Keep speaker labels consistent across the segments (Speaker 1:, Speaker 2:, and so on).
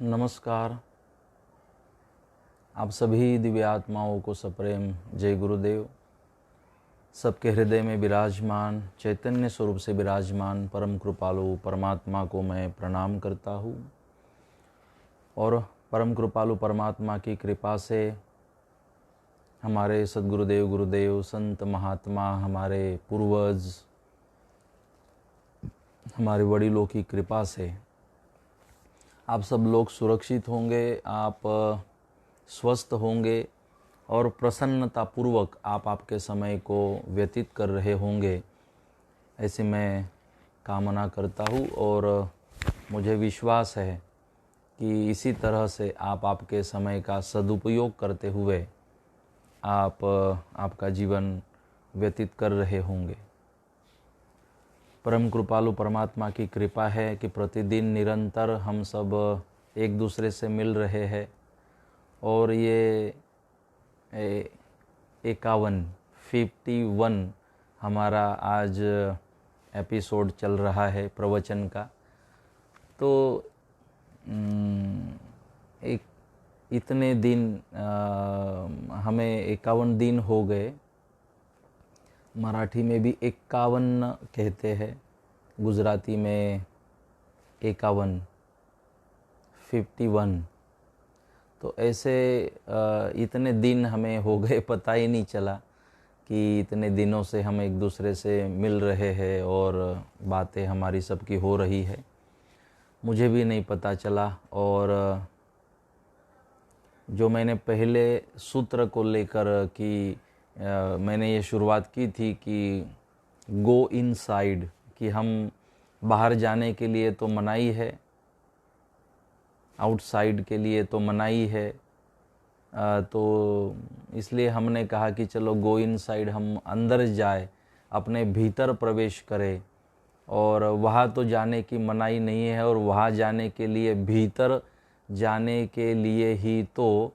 Speaker 1: नमस्कार। आप सभी दिव्य आत्माओं को सप्रेम जय गुरुदेव। सबके हृदय में विराजमान चैतन्य स्वरूप से विराजमान परम कृपालु परमात्मा को मैं प्रणाम करता हूँ और परम कृपालु परमात्मा की कृपा से हमारे सद्गुरुदेव गुरुदेव संत महात्मा हमारे पूर्वज हमारे वडीलों की कृपा से आप सब लोग सुरक्षित होंगे, आप स्वस्थ होंगे और प्रसन्नतापूर्वक आप आपके समय को व्यतीत कर रहे होंगे, ऐसी मैं कामना करता हूँ। और मुझे विश्वास है कि इसी तरह से आप आपके समय का सदुपयोग करते हुए आप आपका जीवन व्यतीत कर रहे होंगे। परम कृपालु परमात्मा की कृपा है कि प्रतिदिन निरंतर हम सब एक दूसरे से मिल रहे हैं और ये 51 हमारा आज एपिसोड चल रहा है प्रवचन का। तो एक इतने दिन हमें 51 दिन हो गए। मराठी में भी 51 कहते हैं, गुजराती में 51 51। तो ऐसे इतने दिन हमें हो गए, पता ही नहीं चला कि इतने दिनों से हम एक दूसरे से मिल रहे हैं और बातें हमारी सबकी हो रही है। मुझे भी नहीं पता चला। और जो मैंने पहले सूत्र को लेकर कि मैंने ये शुरुआत की थी कि गो इनसाइड, कि हम बाहर जाने के लिए तो मनाही है, आउटसाइड के लिए तो मनाही है। तो इसलिए हमने कहा कि चलो गो इनसाइड, हम अंदर जाए, अपने भीतर प्रवेश करें। और वहाँ तो जाने की मनाही नहीं है और वहाँ जाने के लिए, भीतर जाने के लिए ही तो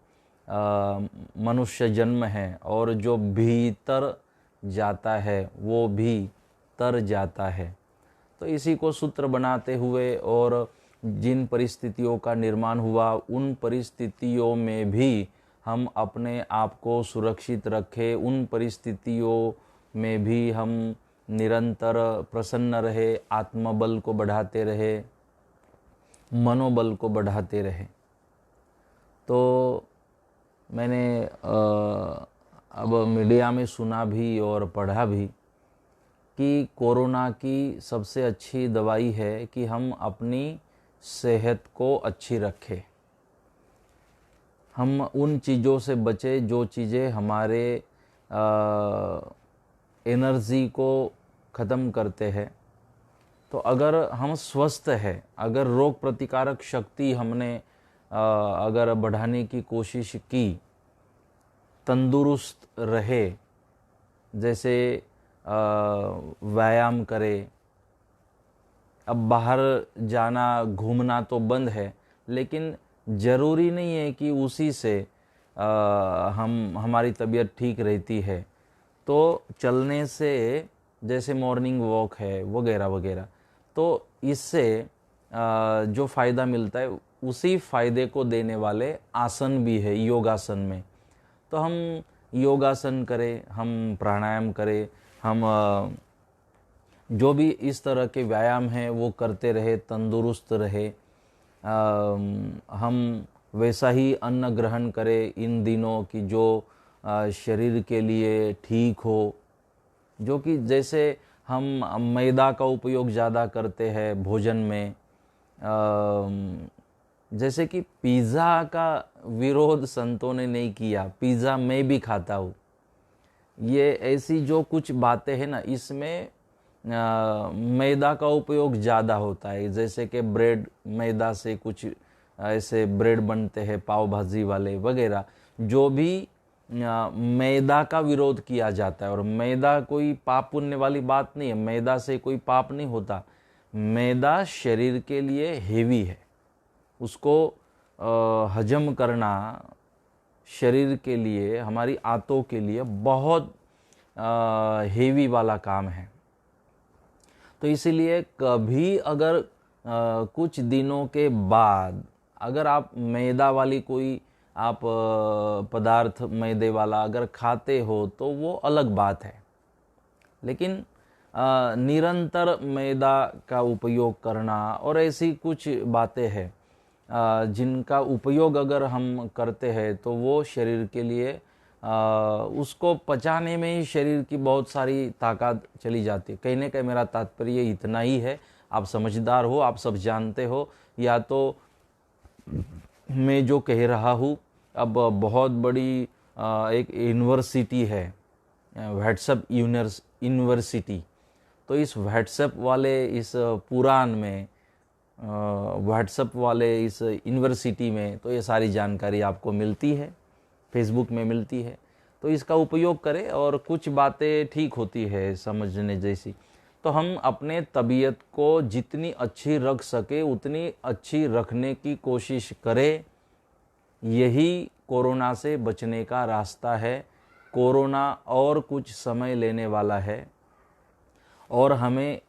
Speaker 1: मनुष्य जन्म है। और जो भीतर जाता है वो भी तर जाता है। तो इसी को सूत्र बनाते हुए और जिन परिस्थितियों का निर्माण हुआ उन परिस्थितियों में भी हम अपने आप को सुरक्षित रखें, उन परिस्थितियों में भी हम निरंतर प्रसन्न रहे, आत्मबल को बढ़ाते रहे, मनोबल को बढ़ाते रहे। तो मैंने अब मीडिया में सुना भी और पढ़ा भी कि कोरोना की सबसे अच्छी दवाई है कि हम अपनी सेहत को अच्छी रखें, हम उन चीज़ों से बचें जो चीज़ें हमारे एनर्जी को ख़त्म करते हैं। तो अगर हम स्वस्थ हैं, अगर रोग प्रतिकारक शक्ति हमने अगर बढ़ाने की कोशिश की, तंदुरुस्त रहे, जैसे व्यायाम करे। अब बाहर जाना घूमना तो बंद है, लेकिन ज़रूरी नहीं है कि उसी से हमारी तबीयत ठीक रहती है। तो चलने से, जैसे मॉर्निंग वॉक है वगैरह वगैरह, तो इससे जो फ़ायदा मिलता है उसी फ़ायदे को देने वाले आसन भी है योगासन में। तो हम योगासन करें, हम प्राणायाम करें, हम जो भी इस तरह के व्यायाम हैं वो करते रहे, तंदुरुस्त रहे। हम वैसा ही अन्न ग्रहण करें इन दिनों की जो शरीर के लिए ठीक हो। जो कि जैसे हम मैदा का उपयोग ज़्यादा करते हैं भोजन में, जैसे कि पिज़्ज़ा का विरोध संतों ने नहीं किया, पिज़्ज़ा मैं भी खाता हूँ। ये ऐसी जो कुछ बातें हैं ना, इसमें मैदा का उपयोग ज़्यादा होता है। जैसे कि ब्रेड, मैदा से कुछ ऐसे ब्रेड बनते हैं पाव भाजी वाले वगैरह, जो भी मैदा का विरोध किया जाता है। और मैदा कोई पाप पुण्य वाली बात नहीं है, मैदा से कोई पाप नहीं होता। मैदा शरीर के लिए हेवी है, उसको हजम करना शरीर के लिए, हमारी आंतों के लिए बहुत हेवी वाला काम है। तो इसीलिए कभी अगर कुछ दिनों के बाद अगर आप मैदा वाली कोई आप पदार्थ मैदे वाला अगर खाते हो तो वो अलग बात है, लेकिन निरंतर मैदा का उपयोग करना और ऐसी कुछ बातें हैं जिनका उपयोग अगर हम करते हैं तो वो शरीर के लिए उसको पचाने में ही शरीर की बहुत सारी ताकत चली जाती है। कहने का मेरा तात्पर्य इतना ही है, आप समझदार हो, आप सब जानते हो, या तो मैं जो कह रहा हूँ, अब बहुत बड़ी एक यूनिवर्सिटी है, व्हाट्सएप यूनिवर्सिटी, तो इस व्हाट्सएप वाले इस पुराण में, व्हाट्सएप वाले इस यूनिवर्सिटी में तो ये सारी जानकारी आपको मिलती है, फेसबुक में मिलती है। तो इसका उपयोग करें, और कुछ बातें ठीक होती है समझने जैसी। तो हम अपने तबीयत को जितनी अच्छी रख सके उतनी अच्छी रखने की कोशिश करें। यही कोरोना से बचने का रास्ता है। कोरोना और कुछ समय लेने वाला है, और हमें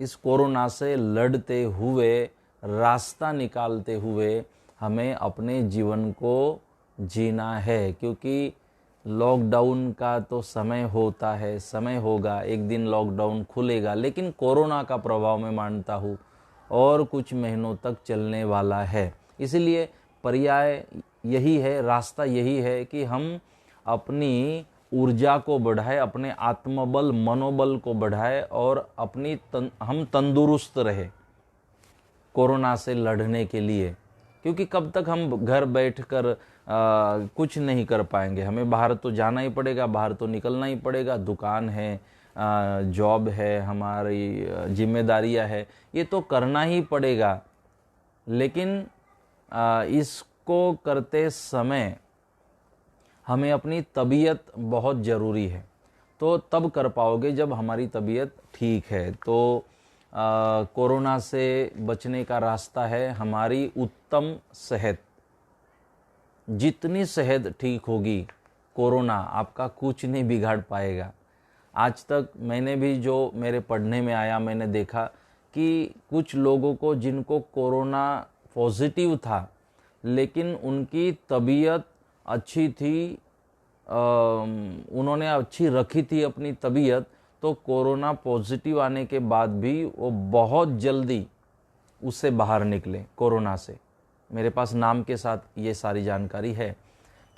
Speaker 1: इस कोरोना से लड़ते हुए, रास्ता निकालते हुए हमें अपने जीवन को जीना है। क्योंकि लॉकडाउन का तो समय होता है, समय होगा, एक दिन लॉकडाउन खुलेगा, लेकिन कोरोना का प्रभाव मैं मानता हूँ और कुछ महीनों तक चलने वाला है। इसलिए पर्याय यही है, रास्ता यही है कि हम अपनी ऊर्जा को बढ़ाए, अपने आत्मबल मनोबल को बढ़ाए, और हम तंदुरुस्त रहे कोरोना से लड़ने के लिए। क्योंकि कब तक हम घर बैठकर कुछ नहीं कर पाएंगे, हमें बाहर तो जाना ही पड़ेगा, बाहर तो निकलना ही पड़ेगा, दुकान है, जॉब है, हमारी जिम्मेदारियां है, ये तो करना ही पड़ेगा। लेकिन इसको करते समय हमें अपनी तबीयत बहुत ज़रूरी है। तो तब कर पाओगे जब हमारी तबीयत ठीक है। तो कोरोना से बचने का रास्ता है हमारी उत्तम सेहत। जितनी सेहत ठीक होगी, कोरोना आपका कुछ नहीं बिगाड़ पाएगा। आज तक मैंने भी जो मेरे पढ़ने में आया, मैंने देखा कि कुछ लोगों को जिनको कोरोना पॉजिटिव था, लेकिन उनकी तबीयत अच्छी थी, उन्होंने अच्छी रखी थी अपनी तबीयत, तो कोरोना पॉजिटिव आने के बाद भी वो बहुत जल्दी उससे बाहर निकले कोरोना से। मेरे पास नाम के साथ ये सारी जानकारी है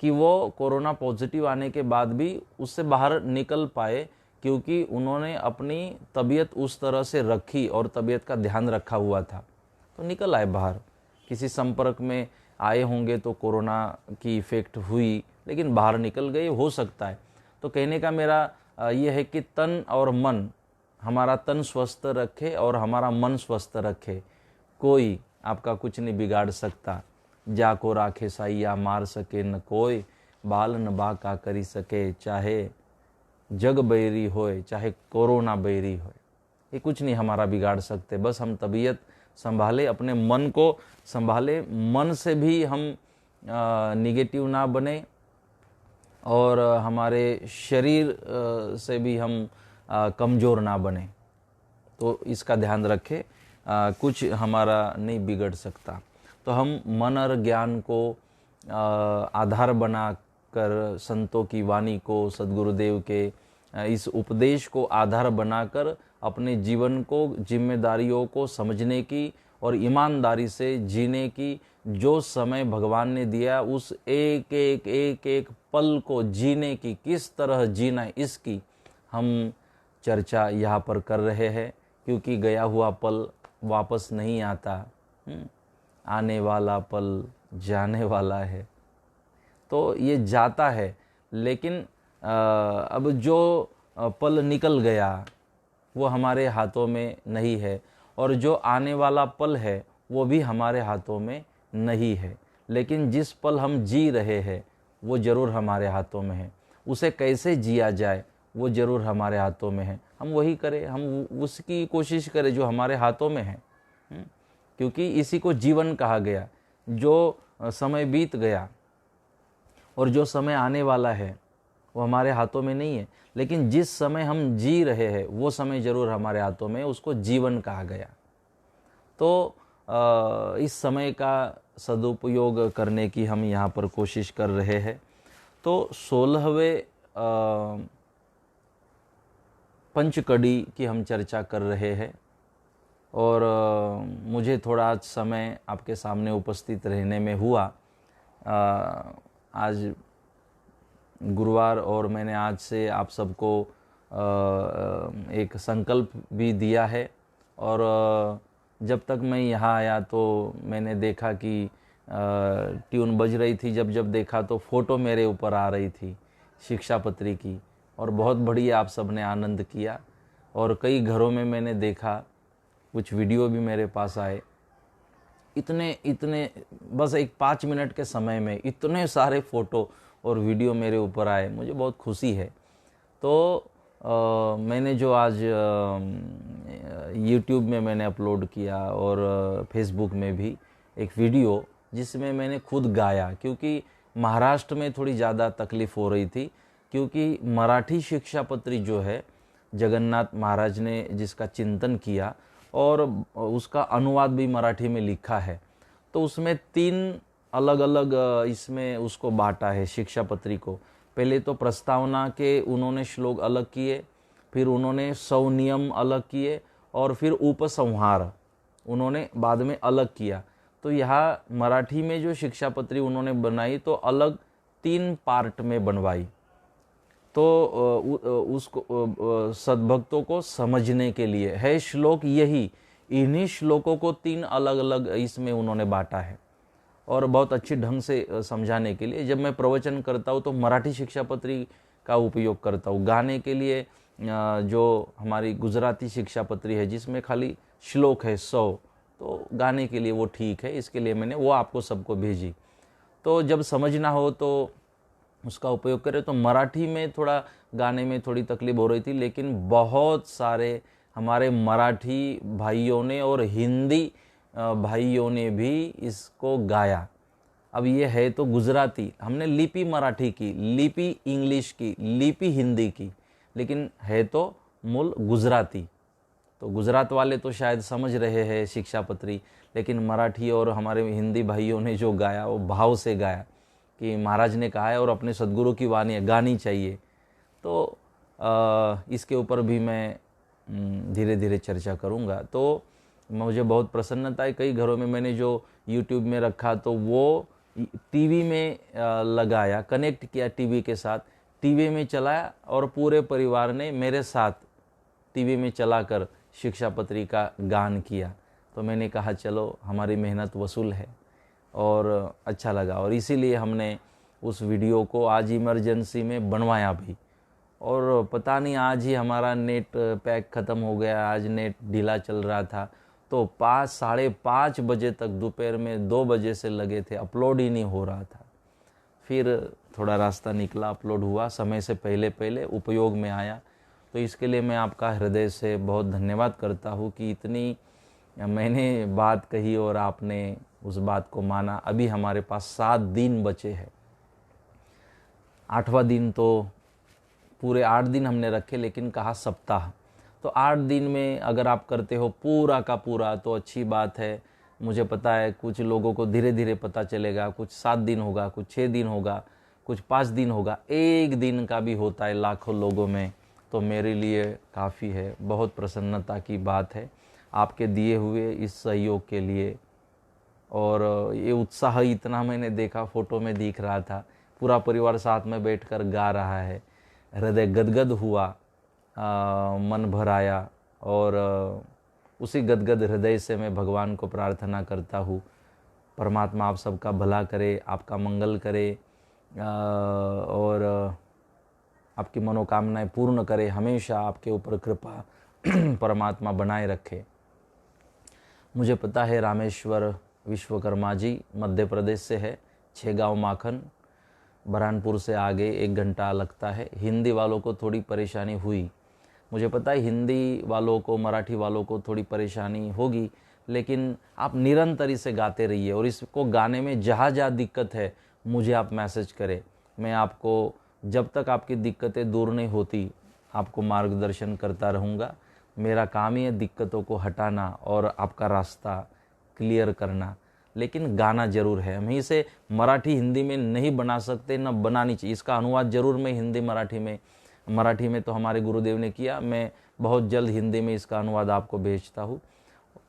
Speaker 1: कि वो कोरोना पॉजिटिव आने के बाद भी उससे बाहर निकल पाए, क्योंकि उन्होंने अपनी तबीयत उस तरह से रखी और तबीयत का ध्यान रखा हुआ था, तो निकल आए बाहर। किसी संपर्क में आए होंगे तो कोरोना की इफ़ेक्ट हुई, लेकिन बाहर निकल गए, हो सकता है। तो कहने का मेरा ये है कि तन और मन, हमारा तन स्वस्थ रखे और हमारा मन स्वस्थ रखे। कोई आपका कुछ नहीं बिगाड़ सकता। जाको राखे साइया मार सके न कोई, बाल न बाका करी सके, चाहे जग बैरी होए चाहे कोरोना बैरी होए। ये कुछ नहीं हमारा बिगाड़ सकते। बस हम तबीयत संभाले, अपने मन को संभाले, मन से भी हम निगेटिव ना बने, और हमारे शरीर से भी हम कमज़ोर ना बने। तो इसका ध्यान रखें, कुछ हमारा नहीं बिगड़ सकता। तो हम मन और ज्ञान को आधार बनाकर, संतों की वाणी को, सद्गुरुदेव के इस उपदेश को आधार बनाकर अपने जीवन को, जिम्मेदारियों को समझने की और ईमानदारी से जीने की, जो समय भगवान ने दिया उस एक एक पल को जीने की, किस तरह जीना है, इसकी हम चर्चा यहाँ पर कर रहे हैं। क्योंकि गया हुआ पल वापस नहीं आता, आने वाला पल जाने वाला है। तो ये जाता है, लेकिन अब जो पल निकल गया वो हमारे हाथों में नहीं है, और जो आने वाला पल है वो भी हमारे हाथों में नहीं है। लेकिन जिस पल हम जी रहे हैं वो ज़रूर हमारे हाथों में है। उसे कैसे जिया जाए वो ज़रूर हमारे हाथों में है। हम वही करें, हम उसकी कोशिश करें जो हमारे हाथों में है। क्योंकि इसी को जीवन कहा गया। जो समय बीत गया और जो समय आने वाला है वो हमारे हाथों में नहीं है, लेकिन जिस समय हम जी रहे हैं वो समय ज़रूर हमारे हाथों में, उसको जीवन कहा गया। तो इस समय का सदुपयोग करने की हम यहाँ पर कोशिश कर रहे हैं। तो 16वें पंचकड़ी की हम चर्चा कर रहे हैं और मुझे थोड़ा आज समय आपके सामने उपस्थित रहने में हुआ। आज गुरुवार और मैंने आज से आप सबको एक संकल्प भी दिया है और जब तक मैं यहाँ आया तो मैंने देखा कि ट्यून बज रही थी, जब जब देखा तो फ़ोटो मेरे ऊपर आ रही थी शिक्षापत्री की और बहुत बढ़िया आप सब ने आनंद किया। और कई घरों में मैंने देखा, कुछ वीडियो भी मेरे पास आए, इतने बस एक 5 मिनट के समय में इतने सारे फ़ोटो और वीडियो मेरे ऊपर आए, मुझे बहुत खुशी है। तो मैंने जो आज YouTube में मैंने अपलोड किया और फेसबुक में भी एक वीडियो जिसमें मैंने खुद गाया, क्योंकि महाराष्ट्र में थोड़ी ज़्यादा तकलीफ़ हो रही थी, क्योंकि मराठी शिक्षापत्री जो है जगन्नाथ महाराज ने जिसका चिंतन किया और उसका अनुवाद भी मराठी में लिखा है, तो उसमें 3 अलग अलग इसमें उसको बांटा है शिक्षापत्री को। पहले तो प्रस्तावना के उन्होंने श्लोक अलग किए, फिर उन्होंने 100 नियम अलग किए और फिर उपसंहार उन्होंने बाद में अलग किया। तो यहाँ मराठी में जो शिक्षापत्री उन्होंने बनाई तो अलग 3 पार्ट में बनवाई, तो उसको सद्भक्तों को समझने के लिए है श्लोक यही, इन्हीं श्लोकों को 3 अलग अलग इसमें उन्होंने बांटा है और बहुत अच्छे ढंग से समझाने के लिए। जब मैं प्रवचन करता हूँ तो मराठी शिक्षापत्री का उपयोग करता हूँ। गाने के लिए जो हमारी गुजराती शिक्षापत्री है जिसमें खाली श्लोक है 100, तो गाने के लिए वो ठीक है, इसके लिए मैंने वो आपको सबको भेजी। तो जब समझना हो तो उसका उपयोग करें। तो मराठी में थोड़ा गाने में थोड़ी तकलीफ हो रही थी, लेकिन बहुत सारे हमारे मराठी भाइयों ने और हिंदी भाइयों ने भी इसको गाया। अब ये है तो गुजराती, हमने लिपि मराठी की, लिपि इंग्लिश की, लिपि हिंदी की, लेकिन है तो मूल गुजराती। तो गुजरात वाले तो शायद समझ रहे हैं शिक्षापत्री, लेकिन मराठी और हमारे हिंदी भाइयों ने जो गाया वो भाव से गाया कि महाराज ने कहा है और अपने सद्गुरु की वाणी गानी चाहिए। तो इसके ऊपर भी मैं धीरे धीरे चर्चा करूँगा। तो मुझे बहुत प्रसन्नता है, कई घरों में मैंने जो YouTube में रखा तो वो टीवी में लगाया, कनेक्ट किया टीवी के साथ, टीवी में चलाया और पूरे परिवार ने मेरे साथ टीवी में चलाकर शिक्षापत्री का गान किया। तो मैंने कहा चलो हमारी मेहनत वसूल है और अच्छा लगा, और इसीलिए हमने उस वीडियो को आज इमरजेंसी में बनवाया भी। और पता नहीं आज ही हमारा नेट पैक ख़त्म हो गया, आज नेट ढीला चल रहा था, तो 5 साढ़े 5 बजे तक दोपहर में 2 बजे से लगे थे, अपलोड ही नहीं हो रहा था। फिर थोड़ा रास्ता निकला, अपलोड हुआ, समय से पहले पहले उपयोग में आया। तो इसके लिए मैं आपका हृदय से बहुत धन्यवाद करता हूँ कि इतनी मैंने बात कही और आपने उस बात को माना। अभी हमारे पास 7 दिन बचे हैं, 8वां दिन, तो पूरे 8 दिन हमने रखे, लेकिन कहा सप्ताह, तो 8 दिन में अगर आप करते हो पूरा का पूरा तो अच्छी बात है। मुझे पता है कुछ लोगों को धीरे धीरे पता चलेगा, कुछ 7 दिन होगा, कुछ 6 दिन होगा, कुछ 5 दिन होगा, 1 दिन का भी होता है लाखों लोगों में, तो मेरे लिए काफ़ी है। बहुत प्रसन्नता की बात है आपके दिए हुए इस सहयोग के लिए। और ये उत्साह इतना मैंने देखा, फ़ोटो में दिख रहा था, पूरा परिवार साथ में बैठकर गा रहा है, हृदय गदगद हुआ, मन भर आया। और उसी गदगद हृदय से मैं भगवान को प्रार्थना करता हूँ, परमात्मा आप सबका भला करे, आपका मंगल करे और आपकी मनोकामनाएं पूर्ण करे, हमेशा आपके ऊपर कृपा परमात्मा बनाए रखे। मुझे पता है रामेश्वर विश्वकर्मा जी मध्य प्रदेश से है, 6 गाँव माखन, बरहानपुर से आगे 1 घंटा लगता है। हिंदी वालों को थोड़ी परेशानी हुई, मुझे पता है हिंदी वालों को, मराठी वालों को थोड़ी परेशानी होगी, लेकिन आप निरंतर इसे गाते रहिए। और इसको गाने में जहाँ जहाँ दिक्कत है मुझे आप मैसेज करें, मैं आपको जब तक आपकी दिक्कतें दूर नहीं होती आपको मार्गदर्शन करता रहूँगा। मेरा काम ही है दिक्कतों को हटाना और आपका रास्ता क्लियर करना, लेकिन गाना जरूर है। हम इसे मराठी हिंदी में नहीं बना सकते, न बनानी चाहिए। इसका अनुवाद जरूर मैं हिंदी मराठी में तो हमारे गुरुदेव ने किया, मैं बहुत जल्द हिंदी में इसका अनुवाद आपको भेजता हूँ।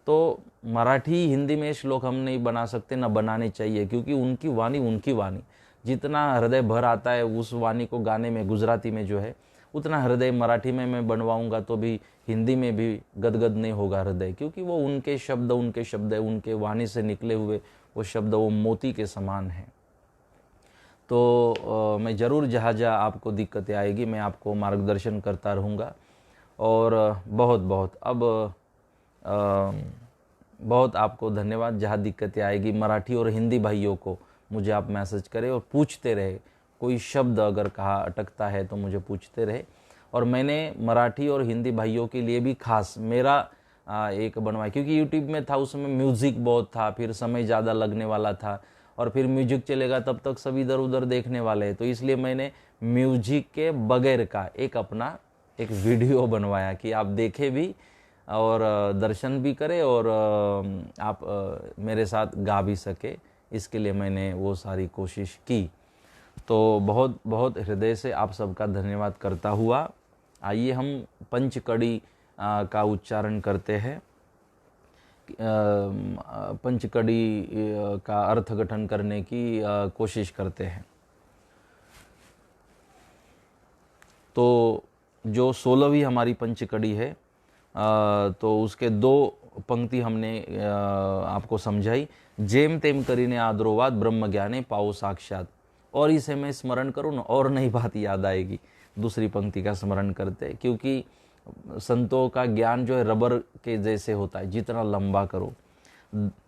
Speaker 1: तो मराठी हिंदी में श्लोक हम नहीं बना सकते, न बनाने चाहिए, क्योंकि उनकी वाणी जितना हृदय भर आता है उस वाणी को गाने में, गुजराती में जो है, उतना हृदय मराठी में मैं बनवाऊंगा तो भी हिंदी में भी गदगद नहीं होगा हृदय, क्योंकि वो उनके शब्द है, उनके वाणी से निकले हुए वो शब्द वो मोती के समान है। तो मैं ज़रूर जहाँ जहाँ आपको दिक्कतें आएगी मैं आपको मार्गदर्शन करता रहूँगा। और बहुत आपको धन्यवाद। जहाँ दिक्कतें आएगी मराठी और हिंदी भाइयों को मुझे आप मैसेज करें और पूछते रहे, कोई शब्द अगर कहा अटकता है तो मुझे पूछते रहे। और मैंने मराठी और हिंदी भाइयों के लिए भी खास मेरा एक बनवाया, क्योंकि यूट्यूब में था उसमें म्यूज़िक बहुत था, फिर समय ज़्यादा लगने वाला था, और फिर म्यूजिक चलेगा तब तक सब इधर उधर देखने वाले हैं, तो इसलिए मैंने म्यूजिक के बगैर का अपना एक वीडियो बनवाया कि आप देखें भी और दर्शन भी करें और आप मेरे साथ गा भी सके। इसके लिए मैंने वो सारी कोशिश की। तो बहुत बहुत हृदय से आप सबका धन्यवाद करता हुआ आइए हम पंचकड़ी का उच्चारण करते हैं। पंचकड़ी का अर्थघटन करने की कोशिश करते हैं। तो जो 16वीं हमारी पंचकड़ी है, तो उसके 2 पंक्ति हमने आपको समझाई। जेम तेम करीने आदरोवाद ब्रह्म ज्ञाने पाओ साक्षात। और इसे मैं स्मरण करूँ ना और नई बात याद आएगी। दूसरी पंक्ति का स्मरण करते, क्योंकि संतों का ज्ञान जो है रबर के जैसे होता है, जितना लंबा करो।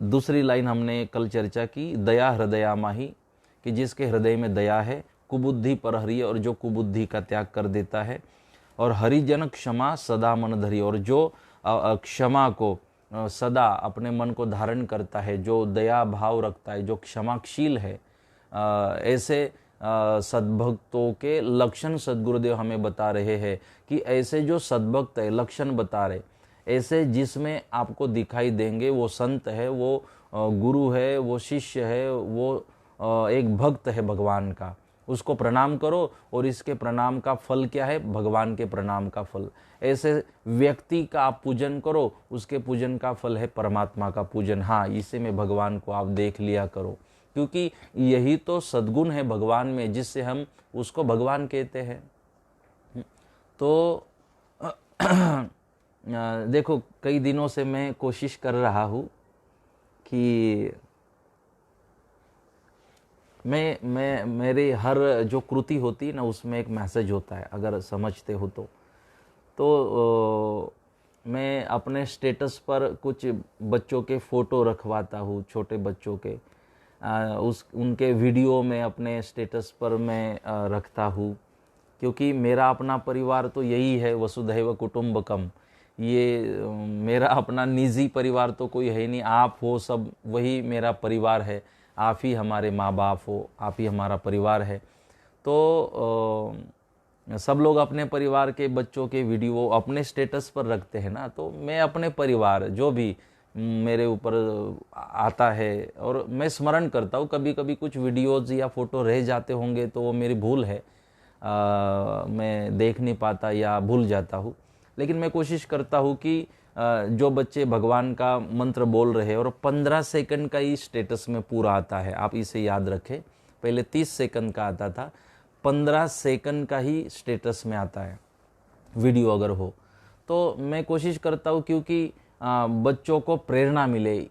Speaker 1: दूसरी लाइन हमने कल चर्चा की, दया हृदया माही, कि जिसके हृदय में दया है, कुबुद्धि पर हरि, और जो कुबुद्धि का त्याग कर देता है, और हरिजन क्षमा सदा मन धरी, और जो क्षमा को सदा अपने मन को धारण करता है, जो दया भाव रखता है, जो क्षमाशील है, ऐसे सद्भक्तों के लक्षण सद्गुरुदेव हमें बता रहे हैं कि ऐसे जो सद्भक्त है, लक्षण बता रहे, ऐसे जिसमें आपको दिखाई देंगे वो संत है, वो गुरु है, वो शिष्य है, वो एक भक्त है भगवान का, उसको प्रणाम करो। और इसके प्रणाम का फल क्या है? भगवान के प्रणाम का फल। ऐसे व्यक्ति का आप पूजन करो, उसके पूजन का फल है परमात्मा का पूजन। हाँ, इसे में भगवान को आप देख लिया करो, क्योंकि यही तो सद्गुण है भगवान में, जिससे हम उसको भगवान कहते हैं। तो देखो, कई दिनों से मैं कोशिश कर रहा हूँ कि मेरे हर जो कृति होती है ना, उसमें एक मैसेज होता है, अगर समझते हो तो मैं अपने स्टेटस पर कुछ बच्चों के फ़ोटो रखवाता हूँ, छोटे बच्चों के, उनके वीडियो में अपने स्टेटस पर मैं रखता हूँ, क्योंकि मेरा अपना परिवार तो यही है, वसुधैव कुटुंबकम। ये मेरा अपना निजी परिवार तो कोई है नहीं, आप हो, सब वही मेरा परिवार है। आप ही हमारे माँ बाप हो, आप ही हमारा परिवार है। तो सब लोग अपने परिवार के बच्चों के वीडियो अपने स्टेटस पर रखते हैं ना, तो मैं अपने परिवार जो भी मेरे ऊपर आता है, और मैं स्मरण करता हूँ, कभी कभी कुछ वीडियोज़ या फ़ोटो रह जाते होंगे तो वो मेरी भूल है, मैं देख नहीं पाता या भूल जाता हूँ। लेकिन मैं कोशिश करता हूँ कि जो बच्चे भगवान का मंत्र बोल रहे हैं, और 15 सेकंड का ही स्टेटस में पूरा आता है, आप इसे याद रखें। पहले 30 सेकंड का आता था, 15 सेकंड का ही स्टेटस में आता है वीडियो अगर हो। तो मैं कोशिश करता हूँ, क्योंकि बच्चों को प्रेरणा मिले,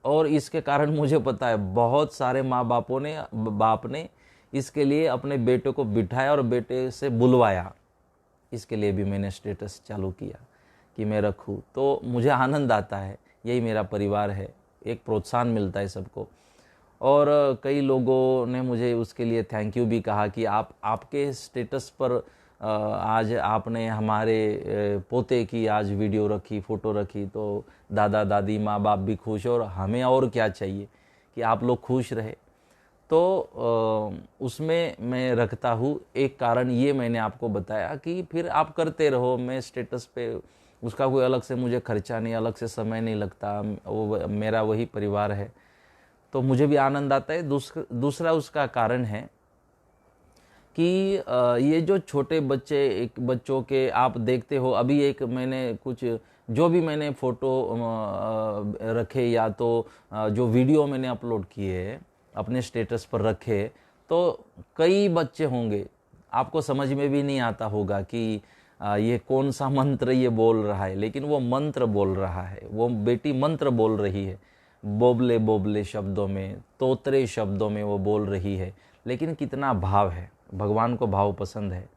Speaker 1: और इसके कारण मुझे पता है बहुत सारे माँ बाप ने इसके लिए अपने बेटे को बिठाया और बेटे से बुलवाया। इसके लिए भी मैंने स्टेटस चालू किया कि मैं रखूँ, तो मुझे आनंद आता है, यही मेरा परिवार है, एक प्रोत्साहन मिलता है सबको। और कई लोगों ने मुझे उसके लिए थैंक यू भी कहा कि आपके स्टेटस पर आज आपने हमारे पोते की आज वीडियो रखी, फ़ोटो रखी, तो दादा दादी माँ बाप भी खुश, और हमें और क्या चाहिए कि आप लोग खुश रहे। तो उसमें मैं रखता हूँ। एक कारण ये मैंने आपको बताया कि फिर आप करते रहो, मैं स्टेटस पे उसका कोई अलग से मुझे खर्चा नहीं, अलग से समय नहीं लगता, वो मेरा वही परिवार है, तो मुझे भी आनंद आता है। दूसरा उसका कारण है कि ये जो छोटे बच्चे, एक बच्चों के आप देखते हो, अभी एक मैंने कुछ जो भी मैंने फ़ोटो रखे या तो जो वीडियो मैंने अपलोड किए अपने स्टेटस पर रखे, तो कई बच्चे होंगे, आपको समझ में भी नहीं आता होगा कि ये कौन सा मंत्र ये बोल रहा है, लेकिन वो मंत्र बोल रहा है, वो बेटी मंत्र बोल रही है, बोबले बोबले शब्दों में, तोतरे शब्दों में वो बोल रही है, लेकिन कितना भाव है, भगवान को भाव पसंद है।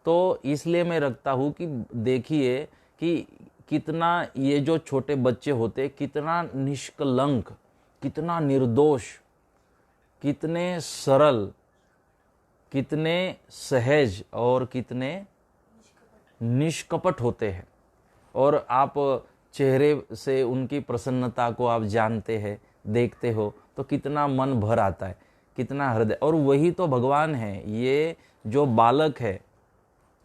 Speaker 1: तो इसलिए मैं रखता हूँ कि देखिए कि कितना ये जो छोटे बच्चे होते, कितना निष्कलंक, कितना निर्दोष, कितने सरल, कितने सहज और कितने निष्कपट होते हैं। और आप चेहरे से उनकी प्रसन्नता को आप जानते हैं, देखते हो, तो कितना मन भर आता है, कितना हृदय। और वही तो भगवान है। ये जो बालक है,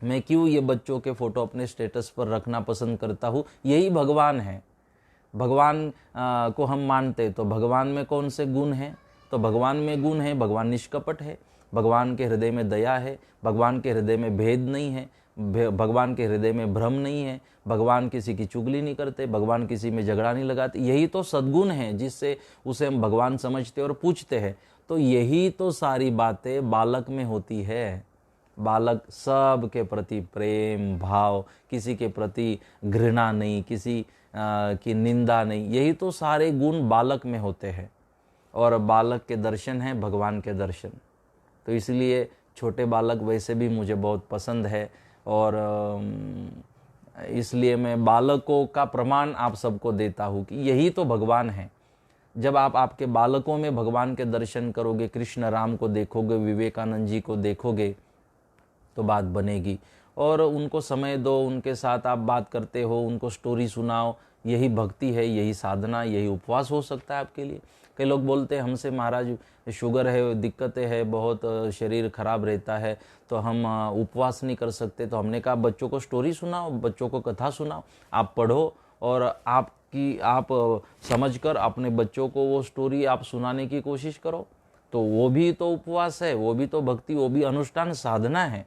Speaker 1: मैं क्यों ये बच्चों के फोटो अपने स्टेटस पर रखना पसंद करता हूँ, यही भगवान है। भगवान को हम मानते, तो भगवान में कौन से गुण हैं? तो भगवान में गुण है, भगवान निष्कपट है, भगवान के हृदय में दया है, भगवान के हृदय में भेद नहीं है, भगवान के हृदय में भ्रम नहीं है, भगवान किसी की चुगली नहीं करते, भगवान किसी में झगड़ा नहीं लगाते। यही तो सद्गुण है जिससे उसे हम भगवान समझते और पूछते हैं। तो यही तो सारी बातें बालक में होती है। बालक सब के प्रति प्रेम भाव, किसी के प्रति घृणा नहीं, किसी की निंदा नहीं, यही तो सारे गुण बालक में होते हैं। और बालक के दर्शन है भगवान के दर्शन। तो इसलिए छोटे बालक वैसे भी मुझे बहुत पसंद है, और इसलिए मैं बालकों का प्रमाण आप सबको देता हूँ कि यही तो भगवान है। जब आप आपके बालकों में भगवान के दर्शन करोगे, कृष्ण राम को देखोगे, विवेकानंद जी को देखोगे, तो बात बनेगी। और उनको समय दो, उनके साथ आप बात करते हो, उनको स्टोरी सुनाओ, यही भक्ति है, यही साधना, यही उपवास हो सकता है आपके लिए। कई लोग बोलते हैं हमसे महाराज शुगर है, दिक्कतें है, बहुत शरीर खराब रहता है, तो हम उपवास नहीं कर सकते। तो हमने कहा बच्चों को स्टोरी सुनाओ, बच्चों को कथा सुनाओ, आप पढ़ो, और आप समझकर अपने बच्चों को वो स्टोरी आप सुनाने की कोशिश करो। तो वो भी तो उपवास है, वो भी तो भक्ति, वो भी अनुष्ठान साधना है।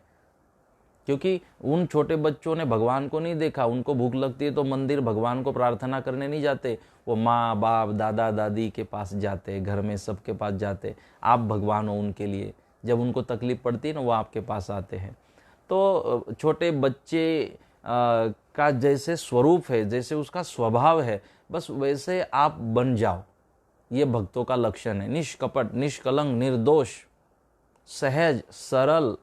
Speaker 1: क्योंकि उन छोटे बच्चों ने भगवान को नहीं देखा, उनको भूख लगती है तो मंदिर भगवान को प्रार्थना करने नहीं जाते, वो माँ बाप दादा दादी के पास जाते, घर में सबके पास जाते। आप भगवान हो उनके लिए, जब उनको तकलीफ पड़ती है ना, वो आपके पास आते हैं। तो छोटे बच्चे का जैसे स्वरूप है, जैसे उसका स्वभाव है, बस वैसे आप बन जाओ। ये भक्तों का लक्षण है, निष्कपट, निष्कलंक, निर्दोष, सहज, सरल।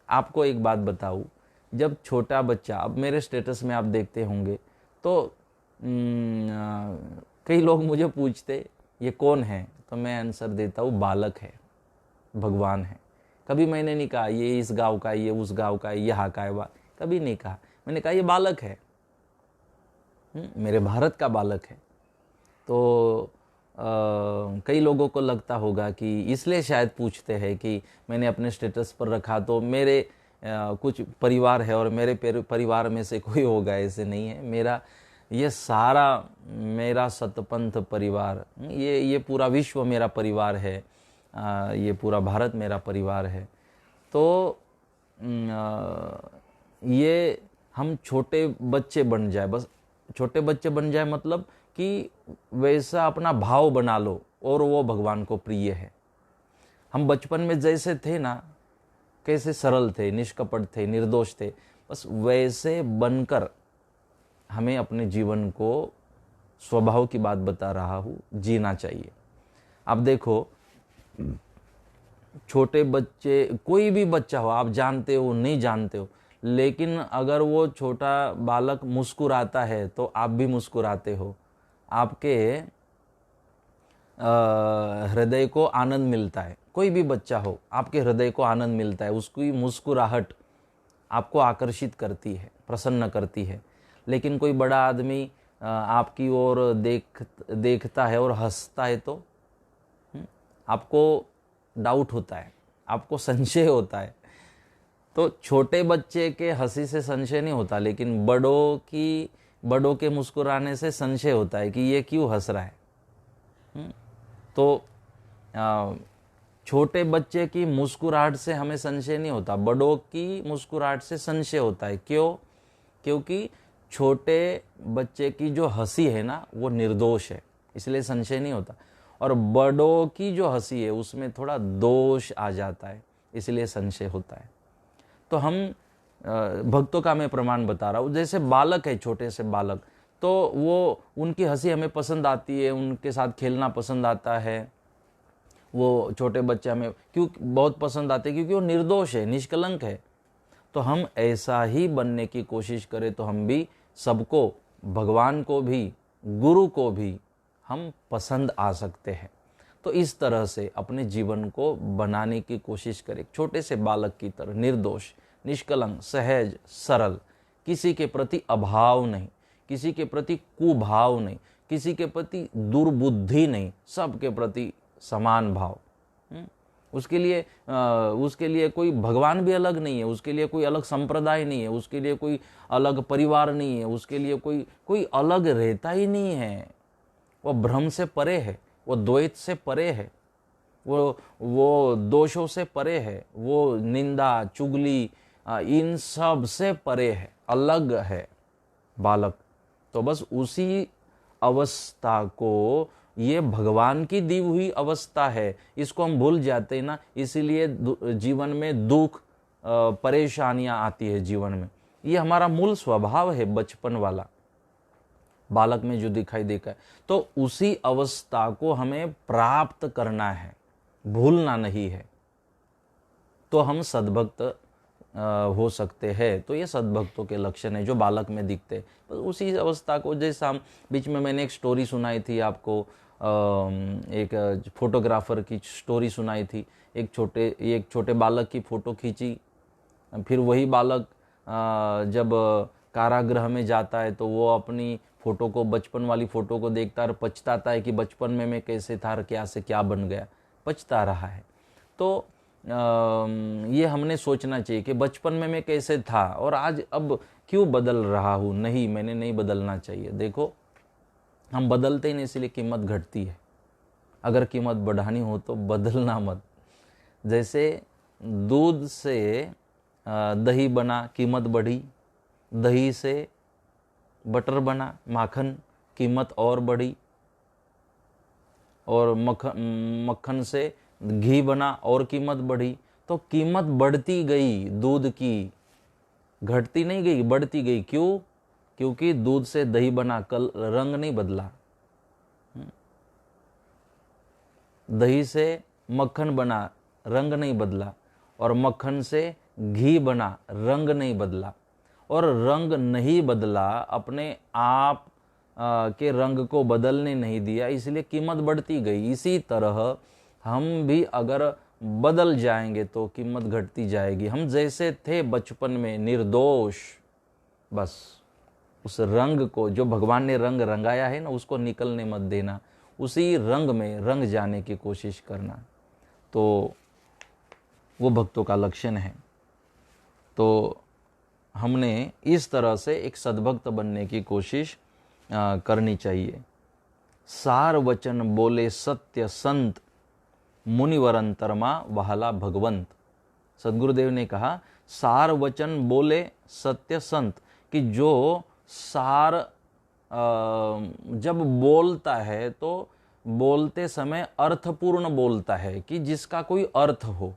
Speaker 1: आपको एक बात बताऊं, जब छोटा बच्चा, अब मेरे स्टेटस में आप देखते होंगे, तो कई लोग मुझे पूछते ये कौन है, तो मैं आंसर देता हूँ बालक है, भगवान है। कभी मैंने नहीं कहा ये इस गांव का है, ये उस गांव का है, यहाँ का है, कभी नहीं कहा। मैंने कहा ये बालक है, मेरे भारत का बालक है। तो कई लोगों को लगता होगा कि इसलिए शायद पूछते हैं कि मैंने अपने स्टेटस पर रखा तो मेरे कुछ परिवार है और मेरे परिवार में से कोई होगा, ऐसे नहीं है। मेरा ये सारा मेरा सतपंथ परिवार, ये पूरा विश्व मेरा परिवार है, ये पूरा भारत मेरा परिवार है। तो ये हम छोटे बच्चे बन जाए, बस छोटे बच्चे बन जाए, मतलब कि वैसा अपना भाव बना लो और वो भगवान को प्रिय है। हम बचपन में जैसे थे ना, कैसे सरल थे, निष्कपट थे, निर्दोष थे, बस वैसे बनकर हमें अपने जीवन को, स्वभाव की बात बता रहा हूँ, जीना चाहिए। अब देखो, छोटे बच्चे, कोई भी बच्चा हो, आप जानते हो नहीं जानते हो, लेकिन अगर वो छोटा बालक मुस्कुराता है तो आप भी मुस्कुराते हो, आपके हृदय को आनंद मिलता है। कोई भी बच्चा हो, आपके हृदय को आनंद मिलता है, उसकी मुस्कुराहट आपको आकर्षित करती है, प्रसन्न करती है। लेकिन कोई बड़ा आदमी आपकी ओर देखता है और हंसता है तो आपको डाउट होता है, आपको संशय होता है। तो छोटे बच्चे के हंसी से संशय नहीं होता, लेकिन बड़ों के मुस्कुराने से संशय होता है कि ये क्यों हंस रहा है। तो छोटे बच्चे की मुस्कुराहट से हमें संशय नहीं होता, बड़ों की मुस्कुराहट से संशय होता है। क्यों? क्योंकि छोटे बच्चे की जो हंसी है ना वो निर्दोष है, इसलिए संशय नहीं होता। और बड़ों की जो हंसी है उसमें थोड़ा दोष आ जाता है, इसलिए संशय होता है। तो हम भक्तों का मैं प्रमाण बता रहा हूँ। जैसे बालक है, छोटे से बालक, तो वो उनकी हंसी हमें पसंद आती है, उनके साथ खेलना पसंद आता है। वो छोटे बच्चे हमें क्यों बहुत पसंद आते हैं? क्योंकि वो निर्दोष है, निष्कलंक है। तो हम ऐसा ही बनने की कोशिश करें तो हम भी सबको, भगवान को भी, गुरु को भी हम पसंद आ सकते हैं। तो इस तरह से अपने जीवन को बनाने की कोशिश करें, छोटे से बालक की तरह, निर्दोष, निष्कलंक, सहज, सरल, किसी के प्रति अभाव नहीं, किसी के प्रति कुभाव नहीं, किसी के प्रति दुर्बुद्धि नहीं, सबके प्रति समान भाव। उसके लिए कोई भगवान भी अलग नहीं है, उसके लिए कोई अलग संप्रदाय नहीं है, उसके लिए कोई अलग परिवार नहीं है, उसके लिए कोई अलग रहता ही नहीं है। वो भ्रम से परे है, वो द्वैत से परे है, वो दोषों से परे है, वो निंदा, चुगली, इन सब से परे है, अलग है बालक। तो बस उसी अवस्था को, ये भगवान की दी हुई अवस्था है, इसको हम भूल जाते हैं ना, इसीलिए जीवन में दुख, परेशानियां आती है जीवन में। ये हमारा मूल स्वभाव है, बचपन वाला, बालक में जो दिखाई देता है। तो उसी अवस्था को हमें प्राप्त करना है, भूलना नहीं है, तो हम सद्भक्त हो सकते हैं। तो ये सद्भक्तों के लक्षण है जो बालक में दिखते हैं। तो उसी अवस्था को, जैसा हम बीच में मैंने एक स्टोरी सुनाई थी आपको, एक फोटोग्राफर की स्टोरी सुनाई थी। एक छोटे बालक की फ़ोटो खींची, फिर वही बालक जब कारागृह में जाता है तो वो अपनी फ़ोटो को, बचपन वाली फ़ोटो को देखता है और पछताता है कि बचपन में मैं कैसे था और क्या से क्या बन गया, पछता रहा है। तो ये हमने सोचना चाहिए कि बचपन में मैं कैसे था और आज अब क्यों बदल रहा हूँ। नहीं, मैंने नहीं बदलना चाहिए। देखो, हम बदलते ही नहीं, इसलिए कीमत घटती है। अगर कीमत बढ़ानी हो तो बदलना मत। जैसे दूध से दही बना, कीमत बढ़ी, दही से बटर बना, माखन, कीमत और बढ़ी, और मक्खन से घी बना और कीमत बढ़ी। तो कीमत बढ़ती गई दूध की, घटती नहीं गई, बढ़ती गई। क्यों? क्योंकि दूध से दही बना, कल रंग नहीं बदला। दही से मक्खन बना, रंग नहीं बदला। और मक्खन से घी बना, रंग नहीं बदला। और रंग नहीं बदला, अपने आप के रंग को बदलने नहीं दिया, इसलिए कीमत बढ़ती गई। इसी तरह हम भी अगर बदल जाएंगे तो कीमत घटती जाएगी। हम जैसे थे बचपन में, निर्दोष, बस उस रंग को, जो भगवान ने रंग रंगाया है ना, उसको निकलने मत देना, उसी रंग में रंग जाने की कोशिश करना। तो वो भक्तों का लक्षण है। तो हमने इस तरह से एक सद्भक्त बनने की कोशिश करनी चाहिए। सार वचन बोले सत्य संत, मुनिवरंतरमा वहाला भगवंत। सदगुरुदेव ने कहा, सार वचन बोले सत्य संत, कि जो सार जब बोलता है तो बोलते समय अर्थपूर्ण बोलता है, कि जिसका कोई अर्थ हो।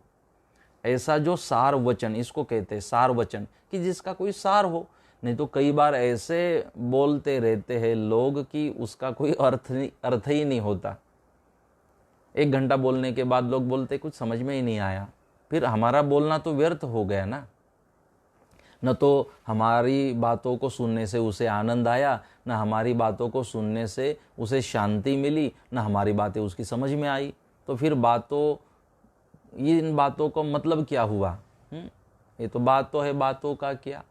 Speaker 1: ऐसा जो सार वचन, इसको कहते हैं सार वचन, कि जिसका कोई सार हो। नहीं तो कई बार ऐसे बोलते रहते हैं लोग कि उसका कोई अर्थ ही नहीं होता। 1 घंटा बोलने के बाद लोग बोलते कुछ समझ में ही नहीं आया, फिर हमारा बोलना तो व्यर्थ हो गया ना। न तो हमारी बातों को सुनने से उसे आनंद आया, न हमारी बातों को सुनने से उसे शांति मिली, न हमारी बातें उसकी समझ में आई। तो फिर इन बातों को मतलब क्या हुआ? ये तो बात तो है, बातों का क्या?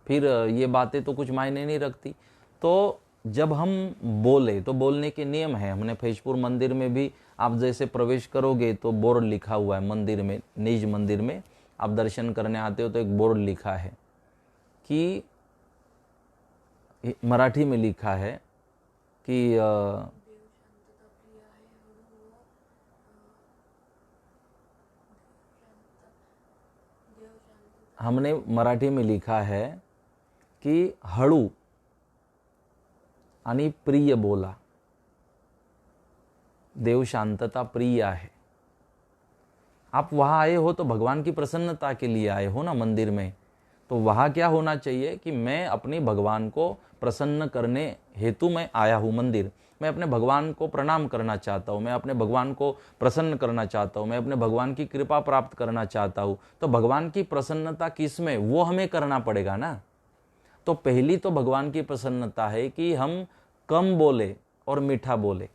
Speaker 1: फिर ये बातें तो कुछ मायने नहीं रखती। तो जब हम बोले तो बोलने के नियम है। हमने फैजपुर मंदिर में भी, आप जैसे प्रवेश करोगे तो बोर्ड लिखा हुआ है मंदिर में, निज मंदिर में, आप दर्शन करने आते हो तो एक बोर्ड लिखा है कि मराठी में लिखा है कि हमने मराठी में लिखा है कि हळू आणि प्रिय बोला, देव शांतता प्रिय है। आप वहाँ आए हो तो भगवान की प्रसन्नता के लिए आए हो ना मंदिर में, तो वहाँ क्या होना चाहिए कि मैं अपने भगवान को प्रसन्न करने हेतु मैं आया हूँ मंदिर, मैं अपने भगवान को प्रणाम करना चाहता हूँ, मैं अपने भगवान को प्रसन्न करना चाहता हूँ, मैं अपने भगवान की कृपा प्राप्त करना चाहता हूँ। तो भगवान की प्रसन्नता किस में, वो हमें करना पड़ेगा ना। तो पहली तो भगवान की प्रसन्नता है कि हम कम बोले और मीठा बोले।